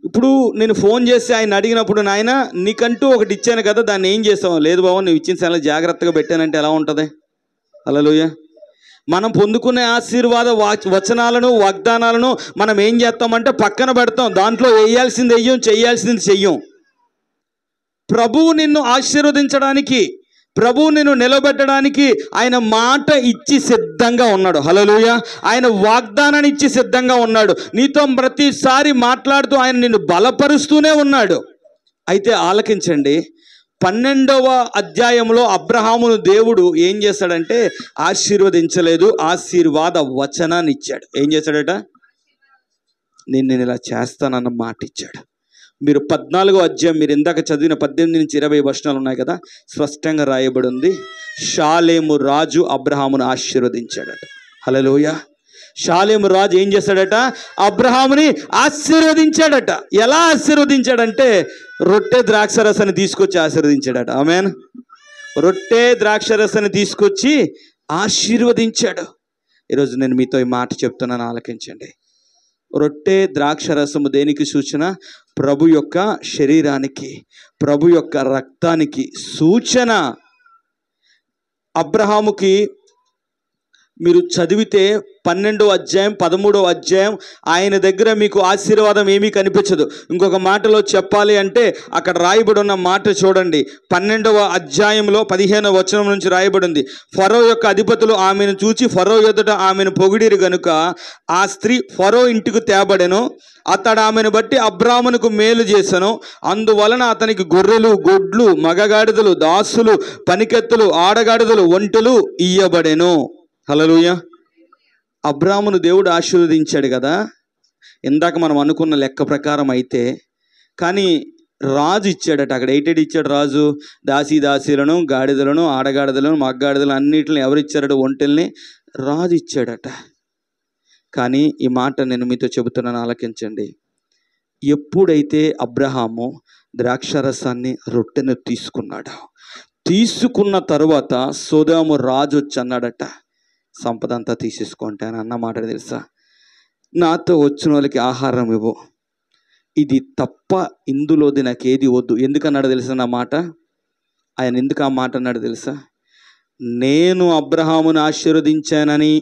ఇప్పుడు నేను ఫోన్ చేసి ఆయన అడిగినప్పుడు, నాయన నీకంటూ ఒకటి ఇచ్చాను కదా, దాన్ని ఏం చేసావు? లేదు బాబు, నువ్వు ఇచ్చిన సెల్ జాగ్రత్తగా పెట్టానంటే ఎలా ఉంటుంది? హల్లెలూయా. మనం పొందుకునే ఆశీర్వాద వచనాలను వాగ్దానాలను మనం ఏం చేస్తామంటే పక్కన పెడతాం. దాంట్లో వేయాల్సింది వెయ్యం, చెయ్యాల్సింది చెయ్యం. ప్రభువు నిన్ను ఆశీర్వదించడానికి, ప్రభువు నిన్ను నిలబెట్టడానికి ఆయన మాట ఇచ్చి సిద్ధంగా ఉన్నాడు. హల్లెలూయా. ఆయన వాగ్దానాన్ని ఇచ్చి సిద్ధంగా ఉన్నాడు. నీతో ప్రతిసారి మాట్లాడుతూ ఆయన నిన్ను బలపరుస్తూనే ఉన్నాడు. అయితే ఆలకించండి, 12వ అధ్యాయంలో అబ్రహామును దేవుడు ఏం చేశాడంటే ఆశీర్వదించలేదు, ఆశీర్వాద వచనాన్ని ఇచ్చాడు. ఏం చేశాడట? నేను ఇలా చేస్తానన్న మాట ఇచ్చాడు. మీరు 14వ అధ్యాయం, మీరు ఇందాక చదివిన 18 నుంచి 20 వచనాలు ఉన్నాయి కదా, స్పష్టంగా రాయబడి ఉంది. షాలేము రాజు అబ్రహామును ఆశీర్వదించాడట. హల్లెలూయా. షాలేము రాజు ఏం చేశాడట? అబ్రహాముని ఆశీర్వదించాడట. ఎలా ఆశీర్వదించాడంటే రొట్టె ద్రాక్షరసాన్ని తీసుకొచ్చి ఆశీర్వదించాడట. ఆమేన్. రొట్టె ద్రాక్షరసాన్ని తీసుకొచ్చి ఆశీర్వదించాడు. ఈరోజు నేను మీతో ఈ మాట చెప్తున్నాను, ఆలకించండి. రొట్టె ద్రాక్షరసము దేనికి సూచన? ప్రభు యొక్క శరీరానికి, ప్రభు యొక్క రక్తానికి సూచన. అబ్రహాముకి మీరు చదివితే 12వ అధ్యాయం 13వ అధ్యాయం ఆయన దగ్గర మీకు ఆశీర్వాదం ఏమీ కనిపించదు. ఇంకొక మాటలో చెప్పాలి అంటే అక్కడ రాయబడి ఉన్న మాట చూడండి. 12వ అధ్యాయంలో 15వ వచనం నుంచి రాయబడి ఉంది. ఫరో యొక్క అధిపతులు ఆమెను చూచి ఫరో ఎదుట ఆమెను పొగిడిరు గనుక ఆ స్త్రీ ఫరో ఇంటికి తేబడెను. అతడు ఆమెను బట్టి అబ్రామునకు మేలు చేసెను. అందువలన అతనికి గొర్రెలు, గొడ్లు, మగగాడిదలు, దాసులు, పనికెత్తులు, ఆడగాడిదలు, ఒంటెలు ఇయ్యబడెను. హల్లెలూయా. అబ్రామును దేవుడు ఆశీర్వదించాడు కదా, ఇందాక మనం అనుకున్న లెక్క ప్రకారం అయితే. కానీ రాజు ఇచ్చాడట. అక్కడ ఏటేటి ఇచ్చాడు రాజు? దాసీలను, గాడిదలను, ఆడగాడిదలను, మగ్గాడిదలను అన్నిటిని ఎవరు ఇచ్చారట? ఒంటెల్ని రాజు ఇచ్చాడట. కానీ ఈ మాట నేను మీతో చెబుతున్నాను, ఆలకించండి. ఎప్పుడైతే అబ్రహాము ద్రాక్షరసాన్ని, రొట్టెను తీసుకున్న తరువాత సొదొమ రాజు వచ్చి అన్నాడట, సంపద అంతా తీసేసుకుంటాను అన్న మాట తెలుసా? నాతో వచ్చిన వాళ్ళకి ఆహారం ఇవ్వు, ఇది తప్ప ఇందులోది నాకేది వద్దు. ఎందుకన్నాడు తెలుసా నా మాట? ఆయన ఎందుకు ఆ మాట అన్నాడు తెలుసా? నేను అబ్రహామును ఆశీర్వదించానని,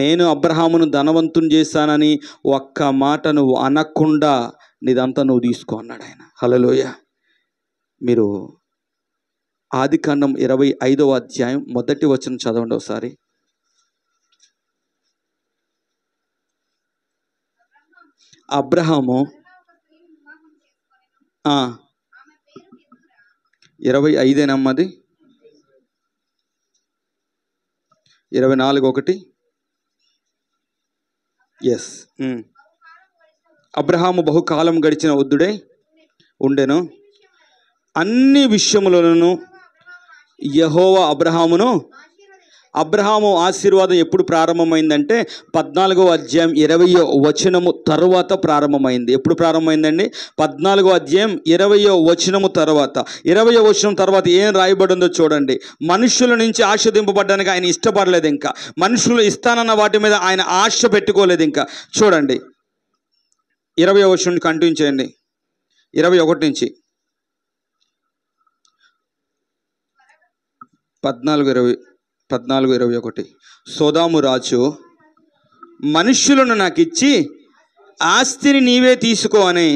నేను అబ్రహామును ధనవంతుని చేశానని ఒక్క మాట నువ్వు అనకుండా నీదంతా నువ్వు తీసుకో అన్నాడు ఆయన. హల్లెలూయా. మీరు ఆదికాండం 25వ అధ్యాయం 1వ వచనం చదవండి ఒకసారి. అబ్రహాము 25 24:1 ఎస్. అబ్రహాము బహుకాలం గడిచిన వృద్ధుడై ఉండెను, అన్ని విషయములను యెహోవా అబ్రహాము ఆశీర్వాదం ఎప్పుడు ప్రారంభమైందంటే 14వ అధ్యాయం 20వ వచనము తర్వాత ప్రారంభమైంది. ఎప్పుడు ప్రారంభమైందండి? 14వ అధ్యాయం 20వ వచనము తర్వాత. 20వ వచనం తర్వాత ఏం రాయబడిందో చూడండి. మనుషుల నుంచి ఆశీర్వదింపబడ్డానికి ఆయన ఇష్టపడలేదు. ఇంకా మనుషులు ఇస్తానన్న వాటి మీద ఆయన ఆశ పెట్టుకోలేదు. ఇంకా చూడండి 20వ వచనం కంటిన్యూ చేయండి. 21 నుంచి 14:21. సోదాము రాజు మనుష్యులను నాకు ఇచ్చి ఆస్తిని నీవే తీసుకో అని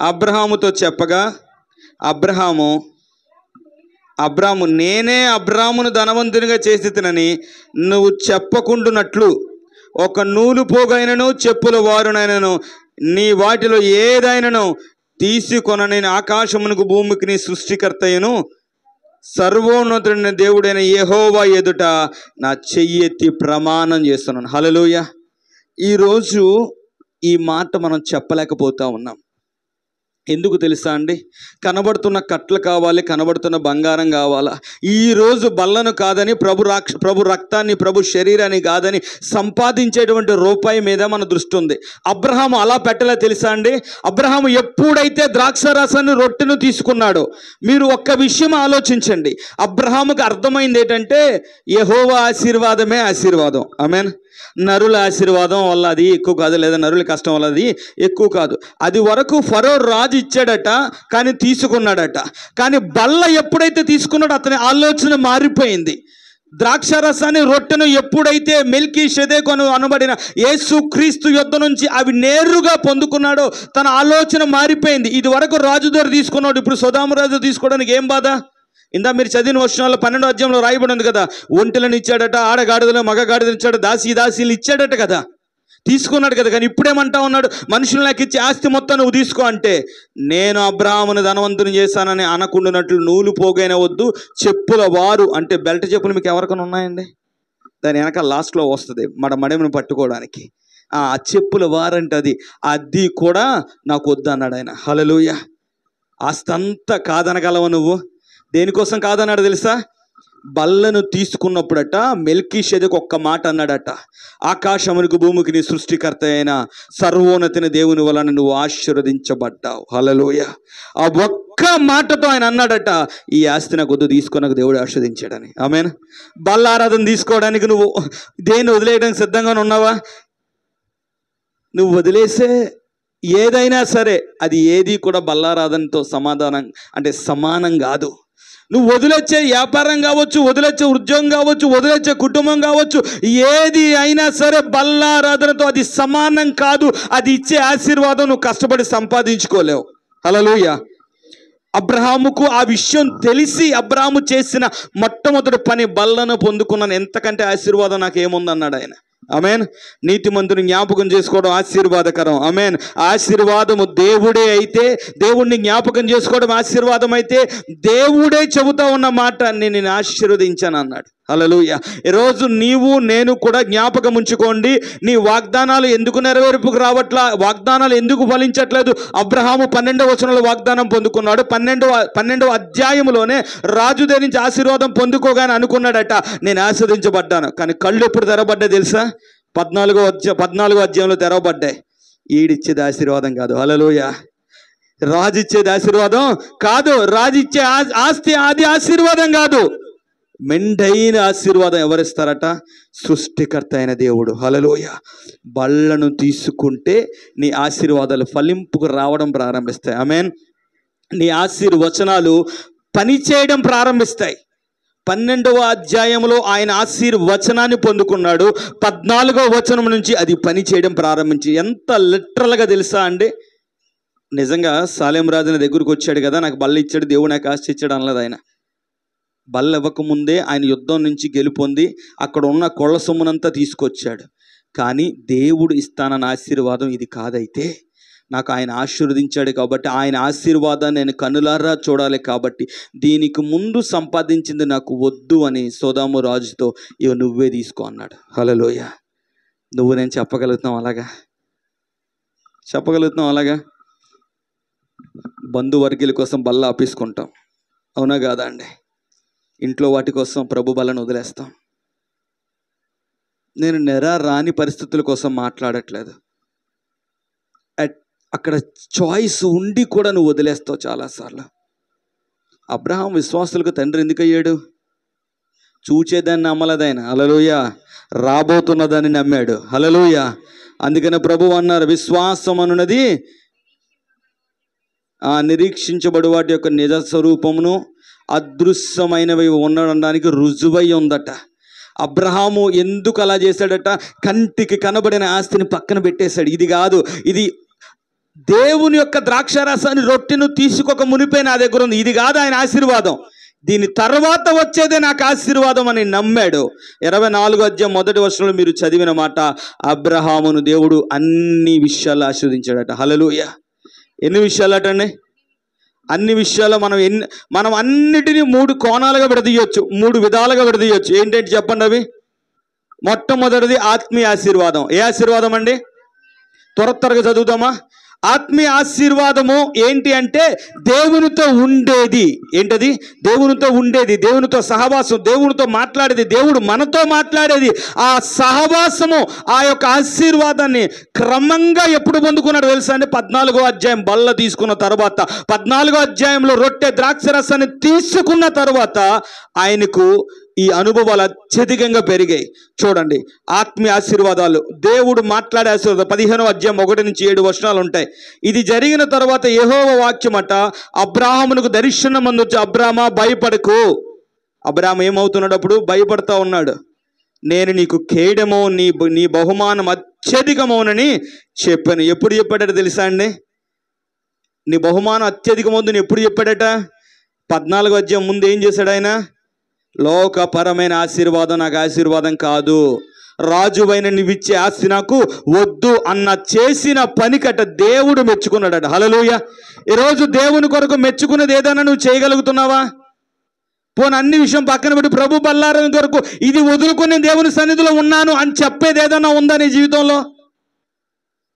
అబ్రహాముతో చెప్పగా, అబ్రాము నేనే అబ్రామును ధనవంతునిగా చేసేదనని నువ్వు చెప్పకుండునట్లు ఒక నూలు పోగైనను చెప్పుల వారునైనను నీ వాటిలో ఏదైనాను తీసుకొనని ఆకాశమునకు భూమికి నీ సృష్టికర్తయ్యను సర్వోన్నతుడైన దేవుడైన యెహోవా ఎదుట నా చెయ్యెత్తి ప్రమాణం చేస్తున్నాను. హల్లెలూయా. ఈరోజు ఈ మాట మనం చెప్పలేకపోతా ఉన్నాం. ఎందుకు తెలుసా అండి? కనబడుతున్న కట్లు కావాలి, కనబడుతున్న బంగారం కావాలా? ఈరోజు బల్లను కాదని, ప్రభు రక్తాన్ని, ప్రభు శరీరాన్ని కాదని సంపాదించేటువంటి రూపాయి మీద మన దృష్టి ఉంది. అబ్రహాము అలా పెట్టలే తెలుసా అండి? అబ్రహాము ఎప్పుడైతే ద్రాక్షారసాన్ని రొట్టెను తీసుకున్నాడో, మీరు ఒక్క విషయం ఆలోచించండి. అబ్రహాముకి అర్థమైంది ఏంటంటే యెహోవా ఆశీర్వాదమే ఆశీర్వాదం. ఆమేన్. నరుల ఆశీర్వాదం వల్ల అది ఎక్కువ కాదు, లేదా నరుల కష్టం వల్ల అది ఎక్కువ కాదు. అది వరకు ఫరో రాజు ఇచ్చాడట, కానీ తీసుకున్నాడట. కానీ బల్ల ఎప్పుడైతే తీసుకున్నాడో అతని ఆలోచన మారిపోయింది. ద్రాక్షారసాన్ని రొట్టెను ఎప్పుడైతే మెల్కీషెదెకు అనబడిన యేసు క్రీస్తు యొద్ద నుంచి అవి నేరుగా పొందుకున్నాడో తన ఆలోచన మారిపోయింది. ఇది వరకు రాజు ద్వారా తీసుకున్నాడు, ఇప్పుడు సొదొమ రాజు తీసుకోవడానికి ఏం బాధ? ఇందా మీరు చదివిన వచనాల్లో 12వ అధ్యాయంలో రాయబడి ఉంది కదా, ఒంటెలను ఇచ్చాడట, ఆడగాడిదలు మగగాడిదలు ఇచ్చాడు, దాసీలు ఇచ్చాడట కదా, తీసుకున్నాడు కదా. కానీ ఇప్పుడేమంటా ఉన్నాడు? మనుషులు నాకు ఇచ్చి ఆస్తి మొత్తం నువ్వు తీసుకో అంటే, నేను అబ్రాహామును ధనవంతుని చేశానని అనకుండానట్లు నూలు పోగైన వద్దు, చెప్పుల వారు అంటే బెల్ట్ చెప్పులు మీకు ఎవరికైనా ఉన్నాయండి? దాని వెనక లాస్ట్లో వస్తుంది మడమని పట్టుకోవడానికి. ఆ చెప్పుల వారంటే అది కూడా నాకు వద్దు అన్నాడు ఆయన. హల్లెలూయా. ఆస్తి అంతా కాదనగలవు నువ్వు? దేనికోసం కాదన్నాడు తెలుసా? బల్లను తీసుకున్నప్పుడట మెల్కీషెదెకు ఒక్క మాట అన్నాడట, ఆకాశమునకు భూమికి నీ సృష్టికర్త అయిన సర్వోన్నతిని దేవుని వలన నువ్వు ఆశీర్వదించబడ్డావు. హల్లెలూయా. ఆ ఒక్క మాటతో ఆయన అన్నాడట, ఈ ఆస్తి నాకు వద్దు, తీసుకున్నాక దేవుడు ఆశీర్వదించాడని. ఆమేన్. బల్ల ఆరాధన తీసుకోవడానికి నువ్వు దేన్ని వదిలేయడానికి సిద్ధంగా ఉన్నావా? నువ్వు వదిలేసే ఏదైనా సరే అది ఏది కూడా బల్లారాధనతో సమానం కాదు. నువ్వు వదిలేచ్చే వ్యాపారం కావచ్చు, వదిలేచ్చే ఉద్యోగం కావచ్చు, వదిలేచ్చే కుటుంబం కావచ్చు, ఏది అయినా సరే బల్లారాధనతో అది సమానం కాదు. అది ఇచ్చే ఆశీర్వాదం నువ్వు కష్టపడి సంపాదించుకోలేవు. హల్లెలూయా. అబ్రహాముకు ఆ విషయం తెలిసి అబ్రహాము చేసిన మొట్టమొదటి పని బల్లను పొందుకున్నాను, ఎంతకంటే ఆశీర్వాదం నాకు ఏముందన్నాడు ఆయన. ఆమేన్. నీతిమంతుని జ్ఞాపకం చేసుకోవడం ఆశీర్వాదకరం. ఆమేన్. ఆశీర్వాదము దేవుడే అయితే, దేవుణ్ణి జ్ఞాపకం చేసుకోవడం ఆశీర్వాదం అయితే, దేవుడే చెబుతా ఉన్న మాట నేను ఆశీర్వదించాను అన్నాడు. హల్లెలూయా. ఈరోజు నీవు నేను కూడా జ్ఞాపకం ఉంచుకోండి, నీ వాగ్దానాలు ఎందుకు నెరవేర్పుకు రావట్లా, వాగ్దానాలు ఎందుకు ఫలించట్లేదు? అబ్రహాము 12వ వచనంలో వాగ్దానం పొందుకున్నాడు. 12వ అధ్యాయంలోనే రాజు దగ్గర నుంచి ఆశీర్వాదం పొందుకోగానే అనుకున్నాడట, నేను ఆశీర్వదించబడ్డాను. కానీ కళ్ళు ఎప్పుడు తెరవబడ్డాయి తెలుసా? 14వ అధ్యాయంలో తెరవబడ్డాయి. ఈడిచ్చేది ఆశీర్వాదం కాదు. హల్లెలూయా. రాజు ఇచ్చేది ఆశీర్వాదం కాదు, రాజు ఇచ్చే ఆస్తి అది ఆశీర్వాదం కాదు. మెండైన ఆశీర్వాదం ఎవరిస్తారట? సృష్టికర్త అయిన దేవుడు. హల్లెలూయా. బళ్ళను తీసుకుంటే నీ ఆశీర్వాదాలు ఫలింపుకు రావడం ప్రారంభిస్తాయి. ఆమేన్. నీ ఆశీర్వచనాలు పనిచేయడం ప్రారంభిస్తాయి. 12వ అధ్యాయంలో ఆయన ఆశీర్వచనాన్ని పొందుకున్నాడు. 14వ వచనం నుంచి అది పని చేయడం ప్రారంభించి, ఎంత లిటరల్గా తెలుసా అండి? నిజంగా సాలెం రాజుని దగ్గరకు వచ్చాడు కదా, నాకు బల్ల ఇచ్చాడు దేవుడు, నాకు ఆస్తి ఇచ్చాడు అనలేదు ఆయన. బల్ల ఇవ్వకముందే ఆయన యుద్ధం నుంచి గెలుపొంది అక్కడ ఉన్న కొళ్ళ సొమ్మునంతా తీసుకొచ్చాడు. కానీ దేవుడు ఇస్తానన్న ఆశీర్వాదం ఇది కాదైతే, నాకు ఆయన ఆశీర్వదించాడు కాబట్టి ఆయన ఆశీర్వాదాన్ని నేను కనులారా చూడాలి, కాబట్టి దీనికి ముందు సంపాదించింది నాకు వద్దు అని సొదొమ రాజుతో ఇవి నువ్వే తీసుకో అన్నాడు. హల్లెలూయా. నువ్వు నేను చెప్పగలుగుతాం అలాగా? చెప్పగలుగుతాం అలాగా? బంధువర్గీయుల కోసం బల్ల ఆపేసుకుంటాం, అవునా కాదా అండి? ఇంట్లో వాటి కోసం ప్రభు బలను వదిలేస్తాం. నేను రాని పరిస్థితుల కోసం మాట్లాడట్లేదు. అక్కడ చాయిస్ ఉండి కూడా నువ్వు వదిలేస్తావు చాలాసార్లు. అబ్రహాం విశ్వాసులకు తండ్రి ఎందుకు అయ్యాడు? చూచేదాన్ని నమ్మలేదాయన, హల్లెలూయా. రాబోతున్నదాన్ని నమ్మాడు, హల్లెలూయా. అందుకనే ప్రభువు అన్నారు, విశ్వాసం అనున్నది నిరీక్షించబడు వాటి యొక్క నిజ స్వరూపమును అదృశ్యమైనవి ఉండడానికి రుజువై ఉందట. అబ్రహాము ఎందుకు అలా చేశాడట? కంటికి కనబడిన ఆస్తిని పక్కన పెట్టేశాడు. ఇది కాదు, ఇది దేవుని యొక్క ద్రాక్షారసాన్ని రొట్టెను తీసుకోక మునిపే నా దగ్గర ఉంది, ఇది కాదు ఆయన ఆశీర్వాదం, దీని తర్వాత వచ్చేదే నాకు ఆశీర్వాదం అని నమ్మాడు. 24వ అధ్యాయం 1వ వచనంలో మీరు చదివిన మాట, అబ్రహామును దేవుడు అన్ని విషయాలు ఆశీర్వదించాడట. హల్లెలూయా. ఎన్ని విషయాలటండి? అన్ని విషయాలు మనం అన్నిటినీ 3 కోణాలుగా విడదీయొచ్చు, 3 విధాలుగా విడదీయొచ్చు. ఏంటంటే చెప్పండి అవి. మొట్టమొదటిది ఆత్మీయ ఆశీర్వాదం. ఏ ఆశీర్వాదం అండి? త్వరగా చదువుదామా? ఆత్మీయ ఆశీర్వాదము ఏంటి అంటే దేవునితో ఉండేది. ఏంటది? దేవునితో ఉండేది, దేవునితో సహవాసం, దేవునితో మాట్లాడేది, దేవుడు మనతో మాట్లాడేది. ఆ సహవాసము, ఆ యొక్క ఆశీర్వాదాన్ని క్రమంగా ఎప్పుడు పొందుకున్నాడు తెలుసా అండి? 14వ అధ్యాయం బల్ల తీసుకున్న తర్వాత, 14వ అధ్యాయంలో రొట్టె ద్రాక్షరసాన్ని తీసుకున్న తర్వాత ఆయనకు ఈ అనుభవాలు అత్యధికంగా పెరిగాయి. చూడండి, ఆత్మీయ ఆశీర్వాదాలు, దేవుడు మాట్లాడే ఆశీర్వాదాలు 15వ అధ్యాయం 1 నుంచి 7 వచనాలు ఉంటాయి. ఇది జరిగిన తర్వాత యెహోవా వాక్యమట అబ్రాహామునకు దర్శనమందు వచ్చి, అబ్రామా భయపడకు. అబ్రాహాము ఏమవుతున్నాడు? అప్పుడు భయపడతా ఉన్నాడు. నేను నీకు కేడము, నీ బహుమానం అత్యధికమవునని చెప్పాను. ఎప్పుడు చెప్పాడట తెలుసా అండి? నీ బహుమానం అత్యధికమవుతుందని ఎప్పుడు చెప్పాడట? 14వ అధ్యాయం ముందు ఏం చేశాడు ఆయన? లోకపరమైన ఆశీర్వాదం నాకు ఆశీర్వాదం కాదు, రాజువైన నీవిచ్చే ఆస్తి నాకు వద్దు అన్న చేసిన పనికట దేవుడు మెచ్చుకున్నాడట. హల్లెలూయా. ఈరోజు దేవుని కొరకు మెచ్చుకున్నది ఏదైనా నువ్వు చేయగలుగుతున్నావా? పోనీ అన్ని విషయం పక్కన పెట్టి ప్రభు బల్లారం కొరకు ఇది వదులుకొని దేవుని సన్నిధిలో ఉన్నాను అని చెప్పేది ఏదైనా ఉందా నీ జీవితంలో?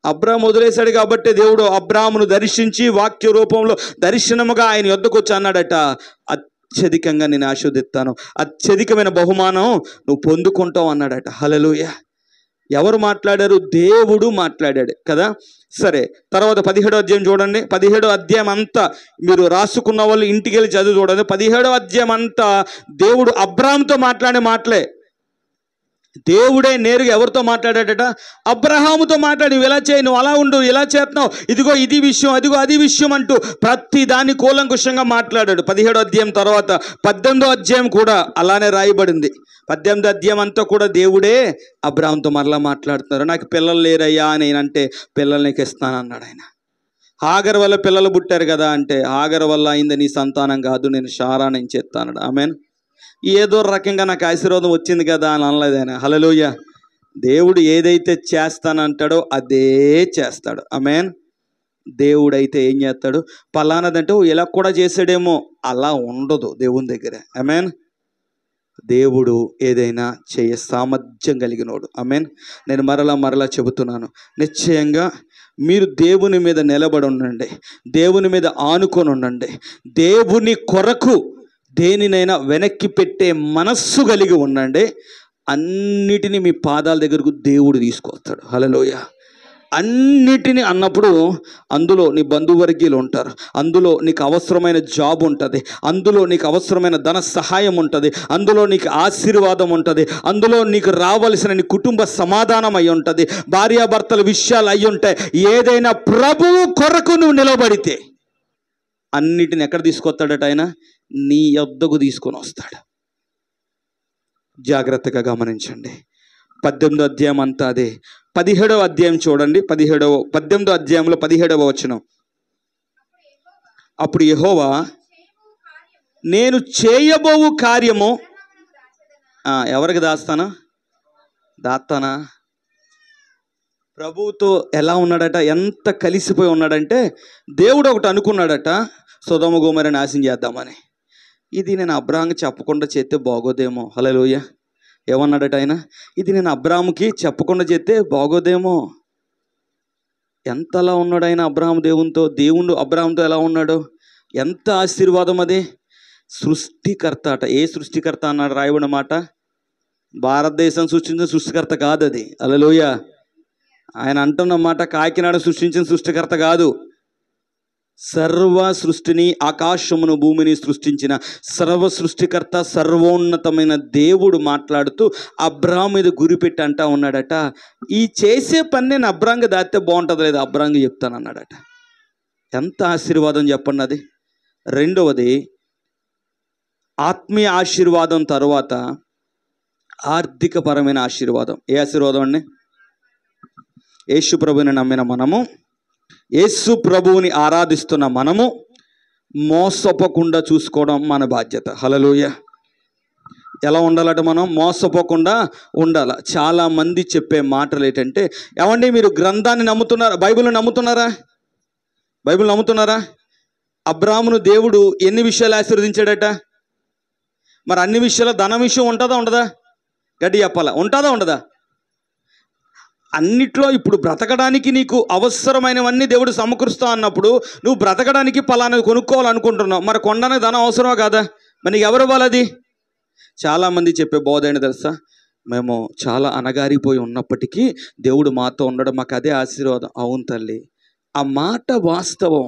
అబ్రాహాము వదిలేశాడు కాబట్టి దేవుడు అబ్రాహామును దర్శించి వాక్య రూపంలో దర్శనముగా ఆయన యొద్దకు వచ్చి అన్నాడట, అత్యధికంగా నేను ఆశీర్వదిస్తాను, అత్యధికమైన బహుమానం నువ్వు పొందుకుంటావు అన్నాడట. హల్లెలూయా. ఎవరు మాట్లాడారు? దేవుడు మాట్లాడాడు కదా. సరే, తర్వాత 17వ అధ్యాయం చూడండి. 17వ అధ్యాయం అంతా మీరు రాసుకున్న వాళ్ళు ఇంటికి వెళ్ళి చదువు చూడండి. 17వ అధ్యాయం అంతా దేవుడు అబ్రాహాముతో మాట్లాడే మాటలే. దేవుడే నేరుగా ఎవరితో మాట్లాడాడట? అబ్రహాముతో మాట్లాడి, నువ్వు ఇలా చేయి, నువ్వు అలా ఉండు, ఇలా చేస్తున్నావు, ఇదిగో ఇది విషయం, అదిగో అది విషయం అంటూ ప్రతి దాన్ని కూలంకుషంగా మాట్లాడాడు. 17వ అధ్యాయం తర్వాత 18వ అధ్యాయం కూడా అలానే రాయబడింది. 18వ అధ్యాయం అంతా కూడా దేవుడే అబ్రహాముతో మరలా మాట్లాడుతున్నారు. నాకు పిల్లలు లేరయ్యా అని అంటే, పిల్లలు నీకు ఇస్తాను అన్నాడు ఆయన. హాగర్ వల్ల పిల్లలు పుట్టారు కదా అంటే, హాగర్ వల్ల అయింది నీ సంతానం కాదు, నేను శారా నుంచి ఎత్తాను. ఆమెన్. ఏదో రకంగా నాకు ఆశీర్వాదం వచ్చింది కదా అని అనలేదు ఆయన. హల్లెలూయా. దేవుడు ఏదైతే చేస్తానంటాడో అదే చేస్తాడు. ఆమేన్. దేవుడైతే ఏం చేస్తాడు? పలానాదంటే ఇలా కూడా చేసాడేమో, అలా ఉండదు దేవుని దగ్గర. ఆమేన్. దేవుడు ఏదైనా చేయ సామర్థ్యం కలిగినోడు. ఆమేన్. నేను మరలా చెబుతున్నాను, నిశ్చయంగా మీరు దేవుని మీద నిలబడి ఉండండి, దేవుని మీద ఆనుకొని ఉండండి. దేవుని కొరకు దేనినైనా వెనక్కి పెట్టే మనస్సు కలిగి ఉండండి. అన్నిటినీ మీ పాదాల దగ్గరకు దేవుడు తీసుకొస్తాడు. హల్లెలూయా. అన్నిటినీ అన్నప్పుడు అందులో నీ బంధువర్గీయులు ఉంటారు, అందులో నీకు అవసరమైన జాబ్ ఉంటుంది, అందులో నీకు అవసరమైన ధన సహాయం ఉంటుంది, అందులో నీకు ఆశీర్వాదం ఉంటుంది, అందులో నీకు రావలసిన నీ కుటుంబ సమాధానం అయి ఉంటుంది, భార్యాభర్తల విషయాలు అయి ఉంటాయి. ఏదైనా ప్రభువు కొరకు నువ్వు నిలబడితే అన్నిటిని ఎక్కడ తీసుకొస్తాడట ఆయన? నీ యొద్దకు తీసుకొని వస్తాడు. జాగ్రత్తగా గమనించండి. 18వ అధ్యాయం అంతా అదే. 17వ అధ్యాయం చూడండి. 18వ అధ్యాయంలో 17వ వచనం, అప్పుడు యెహోవా నేను చేయబోవు కార్యము ఎవరికి దాస్తానా? ప్రభువుతో ఎలా ఉన్నాడట, ఎంత కలిసిపోయి ఉన్నాడంటే దేవుడు ఒకటి అనుకున్నాడట, సొదొమ గొమొర్రా నాశనం చేద్దామని. ఇది నేను అబ్రాహాంకి చెప్పకుండా చేస్తే బాగోదేమో. హల్లెలూయా. ఏమన్నాడట ఆయన? ఇది నేను అబ్రాహాముకి చెప్పకుండా చేస్తే బాగోదేమో. ఎంతలా ఉన్నాడు ఆయన అబ్రాహాము దేవునితో. దేవుడు అబ్రాహాముతో ఎలా ఉన్నాడు, ఎంత ఆశీర్వాదం అది. సృష్టికర్త అట. ఏ సృష్టికర్త అన్నాడు రాయబడిన మాట? భారతదేశం సృష్టించిన సృష్టికర్త కాదు అది. హల్లెలూయా. ఆయన అంటున్న మాట కాకినాడ సృష్టించిన సృష్టికర్త కాదు. సర్వ సృష్టిని, ఆకాశమును భూమిని సృష్టించిన సర్వ సృష్టికర్త, సర్వోన్నతమైన దేవుడు మాట్లాడుతూ అబ్రాహాము మీద గురిపెట్టి అంటా ఉన్నాడట, ఈ చేసే పని నేను అబ్రాహాంకి దాస్తే బాగుంటుంది లేదా, అబ్రాహాంకి చెప్తాను అన్నాడట. ఎంత ఆశీర్వాదం చెప్పండి అది. రెండవది, ఆత్మీయ ఆశీర్వాదం తర్వాత ఆర్థికపరమైన ఆశీర్వాదం. ఏ ఆశీర్వాదం అండి? యేసు ప్రభువుని నమ్మిన మనము, యేసు ప్రభువుని ఆరాధిస్తున్న మనము మోసపోకుండా చూసుకోవడం మన బాధ్యత. హల్లెలూయా. ఎలా ఉండాలట? మనం మోసపోకుండా ఉండాలి. చాలామంది చెప్పే మాటలు ఏంటంటే, ఏమండి మీరు గ్రంథాన్ని నమ్ముతున్నారా, బైబిల్ని నమ్ముతున్నారా? బైబిల్ నమ్ముతున్నారా? అబ్రాహామును దేవుడు ఎన్ని విషయాలు ఆశీర్వదించాడట? మరి అన్ని విషయాలు, ధనం విషయం ఉంటుందా ఉండదా? గడ్డి చెప్పాలా, ఉంటుందా ఉండదా? అన్నిట్లో ఇప్పుడు బ్రతకడానికి నీకు అవసరమైనవన్నీ దేవుడు సమకూరుస్తా అన్నప్పుడు నువ్వు బ్రతకడానికి పలానా కొనుక్కోవాలనుకుంటున్నావు, మరి కొనడానికి ధనం అవసరమా కాదా? మరి నీకు ఎవరు ఇవ్వాలి అది? చాలామంది చెప్పే బోధ ఏంటి తెలుసా? మేము చాలా అణగారిపోయి ఉన్నప్పటికీ దేవుడు మాతో ఉండడం మాకు అదే ఆశీర్వాదం. అవును తల్లి, ఆ మాట వాస్తవం.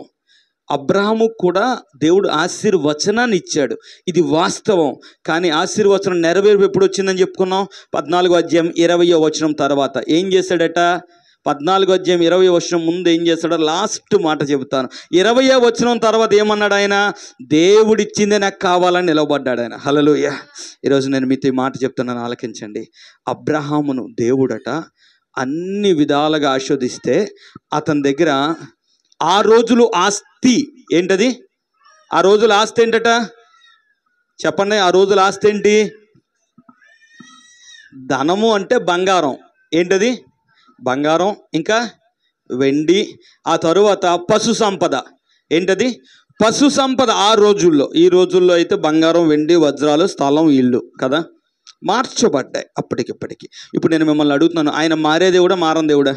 అబ్రాహాము కూడా దేవుడు ఆశీర్వచనాన్ని ఇచ్చాడు, ఇది వాస్తవం. కానీ ఆశీర్వచనం నెరవేర్పు ఎప్పుడు వచ్చిందని చెప్పుకున్నాం? 14వ అధ్యాయం 20వ వచనం తర్వాత ఏం చేశాడట? 14వ అధ్యాయం 20వ వచనం ముందు ఏం చేశాడో లాస్ట్ మాట చెబుతాను. 20వ వచనం తర్వాత ఏమన్నాడు ఆయన? దేవుడిచ్చిందే నాకు కావాలని నిలబడ్డాడు ఆయన. హల్లెలూయా. ఈరోజు నేను మీతో ఈ మాట చెప్తున్నాను, ఆలకించండి. అబ్రాహామును దేవుడట అన్ని విధాలుగా ఆశీర్వదిస్తే అతని దగ్గర ఆ రోజులు ఆస్తి ఏంటది? ఆ రోజుల ఆస్తి ఏంటట చెప్పండి? ఆ రోజుల ఆస్తి ఏంటి? ధనము అంటే బంగారం. ఏంటది? బంగారం, ఇంకా వెండి. ఆ తరువాత పశు సంపద. ఏంటది? పశు సంపద. ఆ రోజుల్లో, ఈ రోజుల్లో అయితే బంగారం, వెండి, వజ్రాలు, స్థలం, ఇల్లు కదా మార్చబడ్డాయి అప్పటికిప్పటికి. ఇప్పుడు నేను మిమ్మల్ని అడుగుతున్నాను, ఆయన మారే దేవుడా మారని దేవుడా?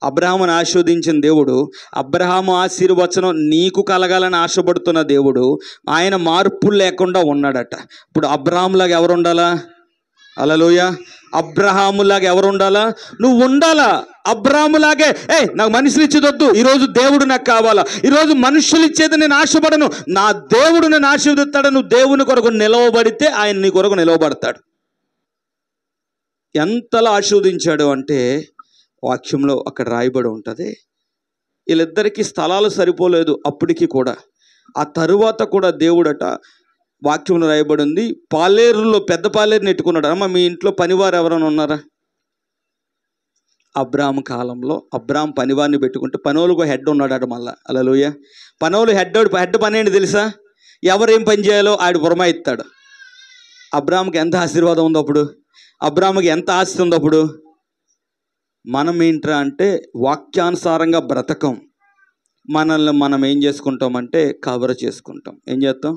అబ్రాహామును ఆశీర్వదించిన దేవుడు, అబ్రాహాము ఆశీర్వచనం నీకు కలగాలని ఆశపడుతున్న దేవుడు, ఆయన మార్పులు లేకుండా ఉన్నాడట. ఇప్పుడు అబ్రాహాములాగా ఎవరు ఉండాలా? హల్లెలూయా. అబ్రాహాములాగా ఎవరు ఉండాలా? నువ్వు ఉండాలా. అబ్రాహాములాగే నాకు మనుషులు ఇచ్చేది వద్దు, ఈరోజు దేవుడు నాకు కావాలా, ఈరోజు మనుషులు ఇచ్చేది నేను ఆశపడను, నా దేవుడు నేను ఆశీర్వదిస్తాడు. నువ్వు దేవుని కొరకు నిలవబడితే ఆయన నీ కొరకు నిలవబడతాడు. ఎంతలా ఆశీర్వదించాడు అంటే వాక్యంలో అక్కడ రాయబడి ఉంటుంది. వీళ్ళిద్దరికీ స్థలాలు సరిపోలేదు అప్పటికి కూడా. ఆ తరువాత కూడా దేవుడట వాక్యంలో రాయబడి ఉంది, పాలేరులో పెద్ద పాలేరుని నెట్టుకున్నాడు. అమ్మ మీ ఇంట్లో పనివారు ఎవరైనా ఉన్నారా? అబ్రాహాము కాలంలో అబ్రాహాము పనివారిని పెట్టుకుంటే పనోళ్ళకు హెడ్ ఉన్నాడు మళ్ళా. హల్లెలూయా. పనోళ్ళు హెడ్ పని ఏంటి తెలుసా? ఎవరేం పని చేయాలో ఆడు పురమాయిస్తాడు. అబ్రాహాముకి ఎంత ఆశీర్వాదం ఉంది అప్పుడు, అబ్రాహాముకి ఎంత ఆస్తి ఉంది అప్పుడు. మనం ఏంట్రా అంటే వాక్యానుసారంగా బ్రతకం. మనల్ని మనం ఏం చేసుకుంటామంటే కవర్ చేసుకుంటాం. ఏం చేస్తాం?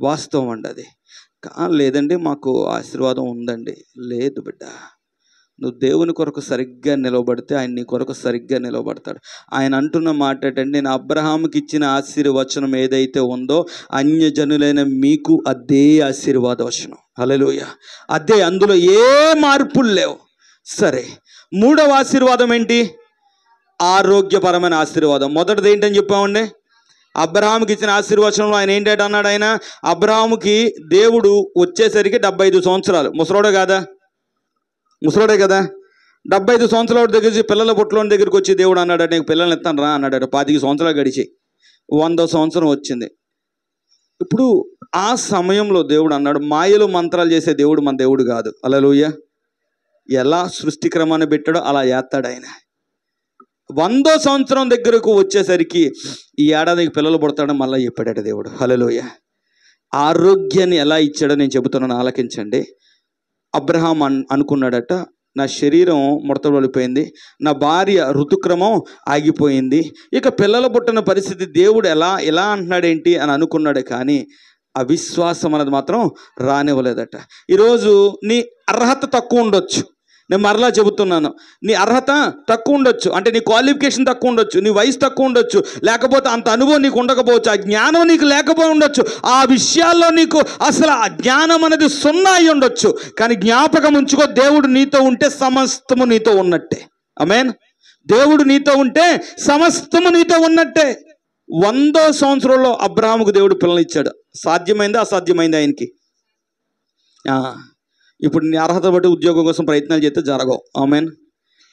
వాస్తవం అండి అది. లేదండి మాకు ఆశీర్వాదం ఉందండి. లేదు బిడ్డ, నువ్వు దేవుని కొరకు సరిగ్గా నిలబడితే ఆయన నీ కొరకు సరిగ్గా నిలబడతాడు. ఆయన అంటున్న మాట ఏంటంటే, నేను అబ్రహాముకి ఇచ్చిన ఆశీర్వచనం ఏదైతే ఉందో అన్యజనులైన మీకు అదే ఆశీర్వాద వచనం. హల్లెలూయా. అదే, అందులో ఏ మార్పులు లేవు. సరే, మూడవ ఆశీర్వాదం ఏంటి? ఆరోగ్యపరమైన ఆశీర్వాదం. మొదటిది ఏంటని చెప్పామండి? అబ్రహాముకి ఇచ్చిన ఆశీర్వచనంలో ఆయన ఏంటంటే అన్నాడు, ఆయన అబ్రహాముకి దేవుడు వచ్చేసరికి 75 సంవత్సరాలు. ముసలోడే కాదా? ముసలోడే కదా. 75 సంవత్సరాల దగ్గర పిల్లల పుట్టలోని దగ్గరికి వచ్చి దేవుడు అన్నాడు, నీకు పిల్లల్ని ఇస్తాను రా అన్నాడు. 25 సంవత్సరాలు గడిచి 100వ సంవత్సరం వచ్చింది. ఇప్పుడు ఆ సమయంలో దేవుడు అన్నాడు, మాయలు మంత్రాలు చేసే దేవుడు మన దేవుడు కాదు. హల్లెలూయా. ఎలా సృష్టి క్రమాన్ని పెట్టాడో అలా చేస్తాడు ఆయన. 100వ సంవత్సరం దగ్గరకు వచ్చేసరికి ఈ ఏడాదికి పిల్లలు పుడతాడని మళ్ళీ చెప్పాడట దేవుడు. హల్లెలూయా. ఆరోగ్యాన్ని ఎలా ఇచ్చాడో నేను చెబుతున్నాను, ఆలకించండి. అబ్రహాం అనుకున్నాడట, నా శరీరం ముడతబడిపోయింది, నా భార్య ఋతుక్రమం ఆగిపోయింది, ఇక పిల్లలు పుట్టిన పరిస్థితి, దేవుడు ఎలా అంటున్నాడేంటి అని అనుకున్నాడు. కానీ అవిశ్వాసం అనేది మాత్రం రానివ్వలేదట. ఈరోజు నీ అర్హత తక్కువ ఉండొచ్చు, నేను మరలా చెబుతున్నాను, నీ అర్హత తక్కువ ఉండొచ్చు, అంటే నీ క్వాలిఫికేషన్ తక్కువ ఉండొచ్చు, నీ వయసు తక్కువ ఉండొచ్చు, లేకపోతే అంత అనుభవం నీకు ఉండకపోవచ్చు, ఆ జ్ఞానం నీకు లేకపోయి ఉండొచ్చు, ఆ విషయాల్లో నీకు అసలు ఆ జ్ఞానం అనేది సున్నా అయి ఉండొచ్చు. కానీ జ్ఞాపకం ఉంచుకో, దేవుడు నీతో ఉంటే సమస్తము నీతో ఉన్నట్టే. ఆమేన్. దేవుడు నీతో ఉంటే సమస్తము నీతో ఉన్నట్టే. 100వ సంవత్సరంలో అబ్రహాముకు దేవుడు పిల్లలు ఇచ్చాడు. సాధ్యమైందా అసాధ్యమైందా ఆయనకి? ఇప్పుడు నీ అర్హత బట్టి ఉద్యోగం కోసం ప్రయత్నాలు చేస్తే జరగవు. ఆమేన్.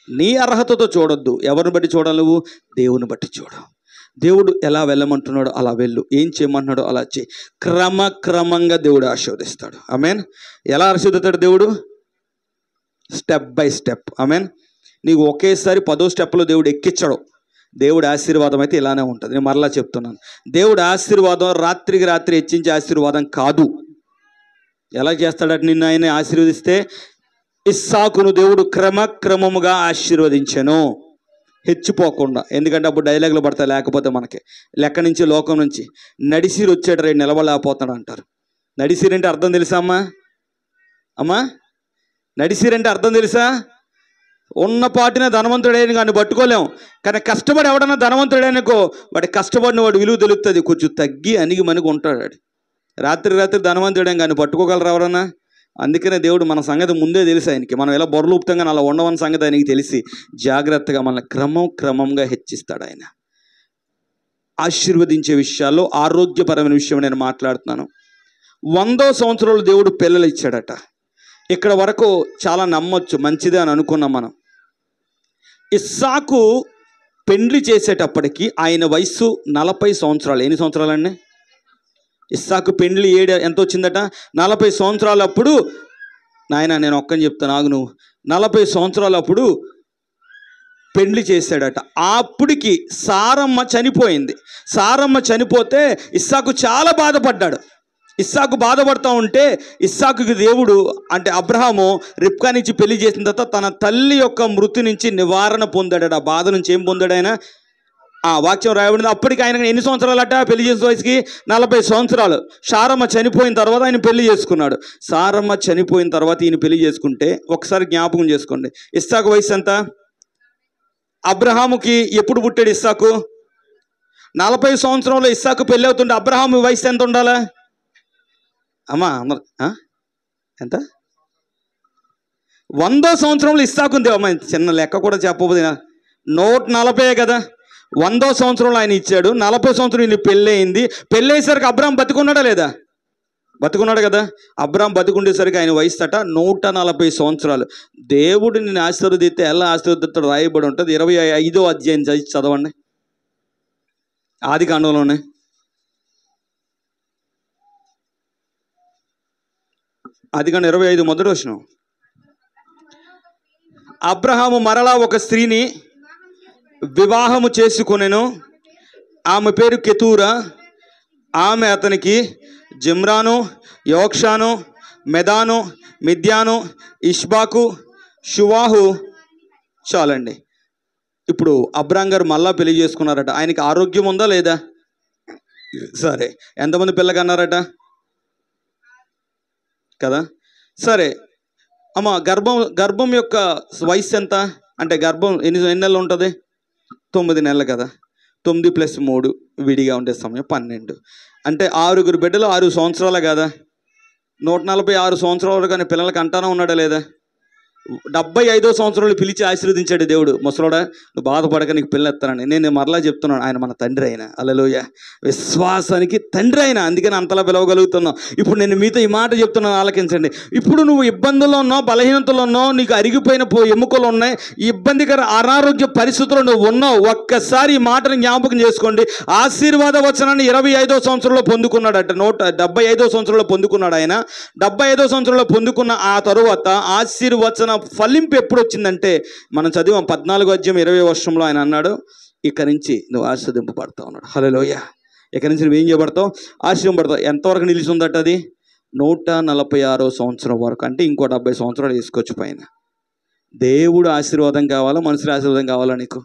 నీ అర్హతతో చూడొద్దు. ఎవరిని బట్టి చూడాలి? నువ్వు దేవుని బట్టి చూడు. దేవుడు ఎలా వెళ్ళమంటున్నాడో అలా వెళ్ళు, ఏం చేయమంటున్నాడో అలా చేయి. క్రమంగా దేవుడు ఆశీర్వదిస్తాడు. ఆమేన్. ఎలా ఆశీర్వదిస్తాడు దేవుడు? Step by step. ఆమేన్. నీకు ఒకేసారి 10వ స్టెప్లో దేవుడు ఎక్కించడు. దేవుడి ఆశీర్వాదం అయితే ఇలానే ఉంటుంది. నేను మరలా చెప్తున్నాను, దేవుడి ఆశీర్వాదం రాత్రికి రాత్రి హెచ్చించే ఆశీర్వాదం కాదు. ఎలా చేస్తాడట నిన్ను ఆయన ఆశీర్వదిస్తే? ఇస్సాకును దేవుడు క్రమముగా ఆశీర్వదించెను, హెచ్చిపోకుండా. ఎందుకంటే అప్పుడు డైలాగులు పడతాయి, లేకపోతే మనకి లెక్క నుంచి లోకం నుంచి నడిసిరు వచ్చాడు, 2 నిలబడలేకపోతాడు అంటారు. నడిసిరంటే అర్థం తెలుసా అమ్మా? నడిసిరంటే అర్థం తెలుసా? ఉన్నపాటిన ధనవంతుడైన కానీ పట్టుకోలేము, కానీ కష్టపడి ఎవడన్నా ధనవంతుడైనకో వాడి కష్టపడిన వాడు విలువ తెలుస్తుంది. కొంచెం తగ్గి అణిగి మనిగి ఉంటాడు. రాత్రి ధనవంతుడేం కానీ పట్టుకోగలరు ఎవరన్నా? అందుకనే దేవుడు మన సంగతి ముందే తెలిసి ఆయనకి, మనం ఎలా బొరలుపుతంగా అలా ఉండవని సంగతి ఆయనకి తెలిసి జాగ్రత్తగా మనల్ని క్రమంగా హెచ్చిస్తాడు ఆయన. ఆశీర్వదించే విషయాల్లో ఆరోగ్యపరమైన విషయం నేను మాట్లాడుతున్నాను. 100వ సంవత్సరంలో దేవుడు పిల్లలు ఇచ్చాడట. ఇక్కడ వరకు చాలా నమ్మొచ్చు, మంచిదే అని అనుకున్నాం మనం. ఇస్సాకు పెండ్లి చేసేటప్పటికి ఆయన వయసు 40 సంవత్సరాలు. ఎన్ని సంవత్సరాలండి? ఇస్సాకు పెండ్లి ఎంత వచ్చిందట? 40 సంవత్సరాలప్పుడు. నాయన నేను ఒక్కని చెప్తాను, ఆగు నువ్వు. 40 సంవత్సరాలప్పుడు పెండ్లి చేశాడట. అప్పటికి సారమ్మ చనిపోయింది. సారమ్మ చనిపోతే ఇస్సాకు చాలా బాధపడ్డాడు. ఇస్సాకు బాధపడతా ఉంటే ఇస్సాకుకి దేవుడు, అంటే అబ్రహాము రిబ్కా నుంచి పెళ్లి చేసిన తర్వాత తన తల్లి యొక్క మృతి నుంచి నివారణ పొందాడు. ఆ బాధ నుంచి ఏం పొందాడు ఆయన? వాక్యం రాయబడింది. అప్పటికి ఆయన ఎన్ని సంవత్సరాలట? పెళ్లి చేసిన వయసుకి 40 సంవత్సరాలు. సారమ్మ చనిపోయిన తర్వాత ఆయన పెళ్లి చేసుకున్నాడు. సారమ్మ చనిపోయిన తర్వాత ఈయన పెళ్లి చేసుకుంటే ఒకసారి జ్ఞాపకం చేసుకోండి, ఇస్సాకు వయసు ఎంత? అబ్రహాముకి ఎప్పుడు పుట్టాడు ఇస్సాకు? 40 సంవత్సరంలో ఇస్సాకు పెళ్ళి అవుతుంటే అబ్రహాము వయసు ఎంత ఉండాలా అమ్మా? ఎంత? 100వ సంవత్సరంలో ఇస్సాకు ఉంది. అమ్మ చిన్న లెక్క కూడా చెప్పబోదు, 140 కదా. 100వ సంవత్సరంలో ఆయన ఇచ్చాడు, 40 సంవత్సరం ఈయన పెళ్ళి అయింది. పెళ్ళి అయ్యేసరికి అబ్రహాం బతికున్నాడా లేదా? బతుకున్నాడు కదా. అబ్రహాం బతుకుండేసరికి ఆయన వయసు అట 140 సంవత్సరాలు. దేవుడు నిన్ను ఆశీర్వదిస్తే ఎలా ఆశీర్వదిస్తాడో రాయబడి ఉంటుంది. 25వ అధ్యాయం చదవండి, ఆదికాండంలోనే. ఆదికాండం 25 మొదటి వచనం. అబ్రహాము మరలా ఒక స్త్రీని వివాహము చేసుకొనెను, ఆమె పేరు కెతూరా. ఆమె అతనికి జిమ్రాను, యోక్షాను, మెదాను, మిద్యాను, ఇష్బాకు, షువాహు. చాలండి. ఇప్పుడు అబ్రాం గారు మళ్ళా పెళ్లి చేసుకున్నారట. ఆయనకి ఆరోగ్యం ఉందా లేదా? సరే, ఎంతమంది పిల్లకన్నారట కదా? సరే అమ్మ, గర్భం యొక్క వయసు ఎంత? అంటే గర్భం ఎన్ని నెలలు ఉంటుంది? 9 నెలలు కదా. 9 + 3 విడిగా ఉండే సమయం 12. అంటే 6 బిడ్డలు 6 సంవత్సరాలు కదా. 146 సంవత్సరాల వరకు కానీ పిల్లలకి అంటానే ఉన్నాడా లేదా? 75వ సంవత్సరంలో పిలిచి ఆశీర్వదించాడు దేవుడు. ముసలోడా నువ్వు బాధపడక నీకు పిల్లెత్తానని. నేను మరలా చెప్తున్నాను, ఆయన మన తండ్రి అయిన, హల్లెలూయా, విశ్వాసానికి తండ్రి అయిన, అందుకని అంతలా పిలవగలుగుతున్నావు. ఇప్పుడు నేను మీతో ఈ మాట చెప్తున్నాను, ఆలకించండి. ఇప్పుడు నువ్వు ఇబ్బందుల్లో ఉన్నావు, బలహీనతలో ఉన్నావు, నీకు అరిగిపోయిన ఎముకలు ఉన్నాయి, ఇబ్బందికర అనారోగ్య పరిస్థితుల్లో నువ్వు ఉన్నావు. ఒక్కసారి ఈ మాటను జ్ఞాపకం చేసుకోండి. ఆశీర్వాద వచనాన్ని 25వ సంవత్సరంలో పొందుకున్నాడట. 175వ సంవత్సరంలో పొందుకున్నాడు ఆయన. 75వ సంవత్సరంలో పొందుకున్న ఆ తరువాత ఆశీర్వచన ఫలింపు ఎప్పుడు వచ్చిందంటే, మనం చదివాం 14వ అధ్యాయం 20వ వచనంలో ఆయన అన్నాడు, ఇక నుంచి నువ్వు ఆశీర్వదింపబడతావు అన్నాడు. హల్లెలూయా. ఇక నుంచి నువ్వు ఏం చేయబడతావు? ఆశీర్వదింపబడతావు. ఎంతవరకు నిలిచి ఉందట అది? 146వ సంవత్సరం వరకు. అంటే ఇంకో 70 సంవత్సరాలు వేసుకోవచ్చు పైన. దేవుడు ఆశీర్వాదం కావాలా, మనుషుల ఆశీర్వాదం కావాలా నీకు?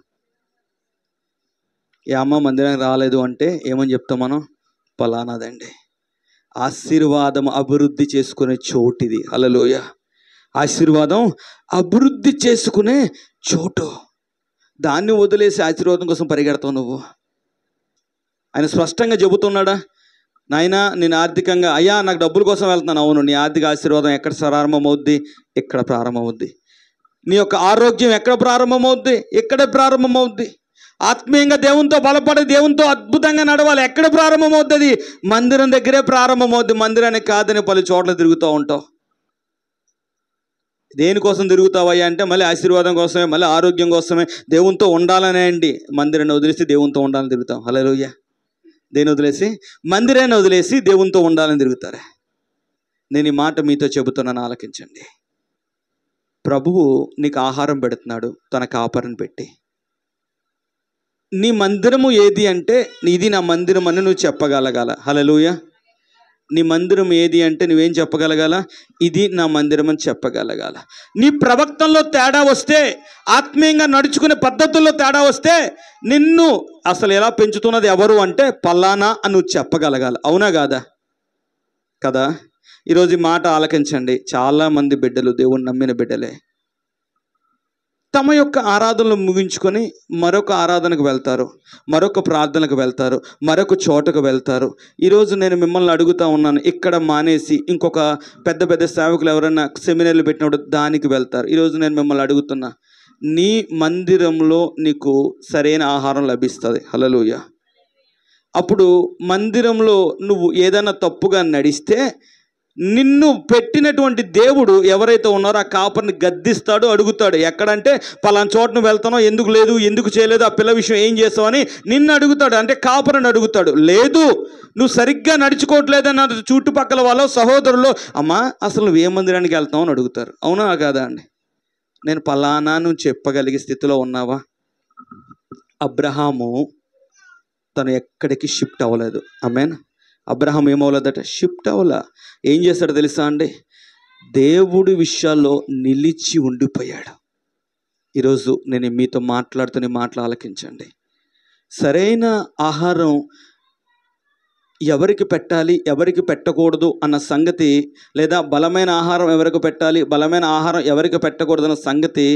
ఈ అమ్మ మందిరానికి రాలేదు అంటే ఏమని చెప్తాం మనం? పలానాదండి. ఆశీర్వాదం అభివృద్ధి చేసుకునే చోటిది. హల్లెలూయా. ఆశీర్వాదం అభివృద్ధి చేసుకునే చోటు. దాన్ని వదిలేసి ఆశీర్వాదం కోసం పరిగెడతావు నువ్వు. ఆయన స్పష్టంగా చెబుతున్నాడా? నాయనా నేను ఆర్థికంగా, అయ్యా నాకు డబ్బుల కోసం వెళ్తున్నాను. అవును, నీ ఆర్థిక ఆశీర్వాదం ఎక్కడ ప్రారంభమవుద్ది? ఇక్కడ ప్రారంభమవుద్ది. నీ యొక్క ఆరోగ్యం ఎక్కడ ప్రారంభమవుద్ది? ఇక్కడే ప్రారంభమవుద్ది. ఆత్మీయంగా దేవునితో బలపడి దేవునితో అద్భుతంగా నడవాలి. ఎక్కడ ప్రారంభమవుతుంది? మందిరం దగ్గరే ప్రారంభమవుద్ది. మందిరానికి కాదని పలు చోట్ల తిరుగుతూ ఉంటావు. దేనికోసం తిరుగుతావయ్యా అంటే మళ్ళీ ఆశీర్వాదం కోసమే, మళ్ళీ ఆరోగ్యం కోసమే, దేవునితో ఉండాలనే అండి. మందిరాన్ని వదిలేసి దేవునితో ఉండాలని తిరుగుతాం. హల్లెలూయా. దేని వదిలేసి? మందిరాన్ని వదిలేసి దేవునితో ఉండాలని తిరుగుతారే. నేను ఈ మాట మీతో చెబుతున్నాను, ఆలకించండి. ప్రభువు నీకు ఆహారం పెడుతున్నాడు తన కాపరిని పెట్టి. నీ మందిరము ఏది అంటే ఇది నా మందిరం అని నువ్వు చెప్పగలగాల. హల్లెలూయా. నీ మందిరం ఏది అంటే నువ్వేం చెప్పగలగాల? ఇది నా మందిరం అని చెప్పగలగాల. నీ ప్రవక్తల్లో తేడా వస్తే, ఆత్మీయంగా నడుచుకునే పద్ధతుల్లో తేడా వస్తే, నిన్ను అసలు ఎలా పెంచుతున్నది ఎవరు అంటే పలానా అని నువ్వు చెప్పగలగాల. అవునా కాదా? కదా. ఈరోజు ఈ మాట ఆలకించండి. చాలామంది బిడ్డలు, దేవుని నమ్మిన బిడ్డలే, తమ యొక్క ఆరాధనలు ముగించుకొని మరొక ఆరాధనకు వెళ్తారు, మరొక ప్రార్థనకు వెళ్తారు, మరొక చోటకు వెళ్తారు. ఈరోజు నేను మిమ్మల్ని అడుగుతూ ఉన్నాను, ఇక్కడ మానేసి ఇంకొక పెద్ద పెద్ద సేవకులు ఎవరైనా సెమినార్లు పెట్టినప్పుడు దానికి వెళ్తారు. ఈరోజు నేను మిమ్మల్ని అడుగుతున్నా, నీ మందిరంలో నీకు సరైన ఆహారం లభిస్తుంది. హల్లెలూయా. అప్పుడు మందిరంలో నువ్వు ఏదైనా తప్పుగా నడిస్తే నిన్ను పెట్టినటువంటి దేవుడు ఎవరైతే ఉన్నారో ఆ కాపరిని గద్దిస్తాడు, అడుగుతాడు. ఎక్కడంటే పలానా చోటను వెళ్తానో, ఎందుకు లేదు, ఎందుకు చేయలేదు, ఆ పిల్ల విషయం ఏం చేస్తావని నిన్ను అడుగుతాడు. అంటే కాపరిని అడుగుతాడు. లేదు నువ్వు సరిగ్గా నడుచుకోవట్లేదన్న చుట్టుపక్కల వాళ్ళ సహోదరులు, అమ్మా అసలు నువ్వు ఏ మందిరానికి వెళ్తావు అని అడుగుతారు. అవునా కాదా అండి? నేను పలానా నువ్వు చెప్పగలిగే స్థితిలో ఉన్నావా? అబ్రహాము తను ఎక్కడికి షిఫ్ట్ అవ్వలేదు. ఆమేన్. అబ్రహాం ఏమవ్వలేదట? షిఫ్ట్ అవ్వలా. ఏం చేస్తాడో తెలుసా అండి? దేవుడి విషయాల్లో నిలిచి ఉండిపోయాడు. ఈరోజు నేను మీతో మాట్లాడుతున్న మాటలు ఆలకించండి. సరైన ఆహారం ఎవరికి పెట్టాలి, ఎవరికి పెట్టకూడదు అన్న సంగతి, లేదా బలమైన ఆహారం ఎవరికి పెట్టాలి, బలమైన ఆహారం ఎవరికి పెట్టకూడదు అన్న సంగతి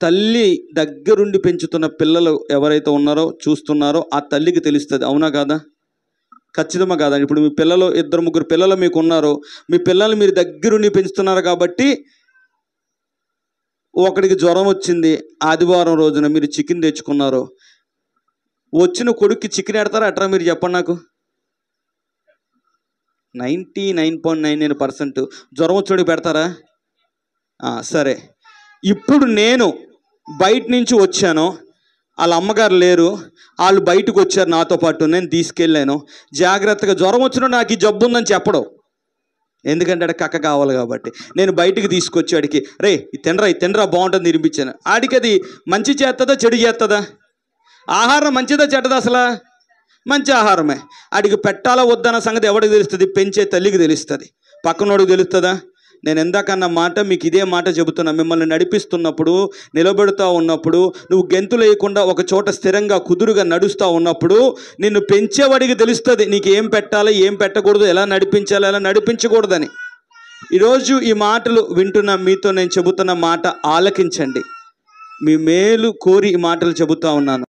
తల్లి దగ్గరుండి పెంచుతున్న పిల్లలు ఎవరైతే ఉన్నారో, చూస్తున్నారో ఆ తల్లికి తెలుస్తుంది. అవునా కాదా? ఖచ్చితంగా కాదండి. ఇప్పుడు మీ పిల్లలు 2-3 పిల్లలు మీకు ఉన్నారు. మీ పిల్లల్ని మీరు దగ్గరుండి పెంచుతున్నారు కాబట్టి ఒకడికి జ్వరం వచ్చింది, ఆదివారం రోజున మీరు చికెన్ తెచ్చుకున్నారు. వచ్చిన కొడుక్కి చికెన్ ఎడతారా అట్రా? మీరు చెప్పండి నాకు. 99.99% జ్వరం వచ్చేవాడికి పెడతారా? సరే, ఇప్పుడు నేను బయట నుంచి వచ్చాను, వాళ్ళ అమ్మగారు లేరు, వాళ్ళు బయటకు వచ్చారు నాతో పాటు, నేను తీసుకెళ్ళాను. జాగ్రత్తగా జ్వరం వచ్చినా నాకు ఈ జబ్బు ఉందని చెప్పడం. ఎందుకంటే ఆడ కక్క కావాలి కాబట్టి. నేను బయటికి తీసుకొచ్చి ఆడికి, రే తినరా బాగుంటుంది తినిపించాను. ఆడికి అది మంచి చేస్తుందా చెడు చేస్తుందా? ఆహారం మంచిదా చెడ్డదా? అసలు మంచి ఆహారమే. ఆడికి పెట్టాలా వద్దన్న సంగతి ఎవరికి తెలుస్తుంది? పెంచే తల్లికి తెలుస్తుంది. పక్కనోడికి తెలుస్తుందా? నేను ఎందాకన్న మాట మీకు ఇదే మాట చెబుతున్నా. మిమ్మల్ని నడిపిస్తున్నప్పుడు, నిలబెడుతూ ఉన్నప్పుడు, నువ్వు గెంతులు వేయకుండా ఒక చోట స్థిరంగా కుదురుగా నడుస్తూ ఉన్నప్పుడు నిన్ను పెంచేవాడికి తెలుస్తుంది నీకు ఏం పెట్టాలి, ఏం పెట్టకూడదు, ఎలా నడిపించాలి, ఎలా నడిపించకూడదని. ఈరోజు ఈ మాటలు వింటున్న మీతో నేను చెబుతున్న మాట ఆలకించండి. మీ మేలు కోరి ఈ మాటలు చెబుతూ ఉన్నాను.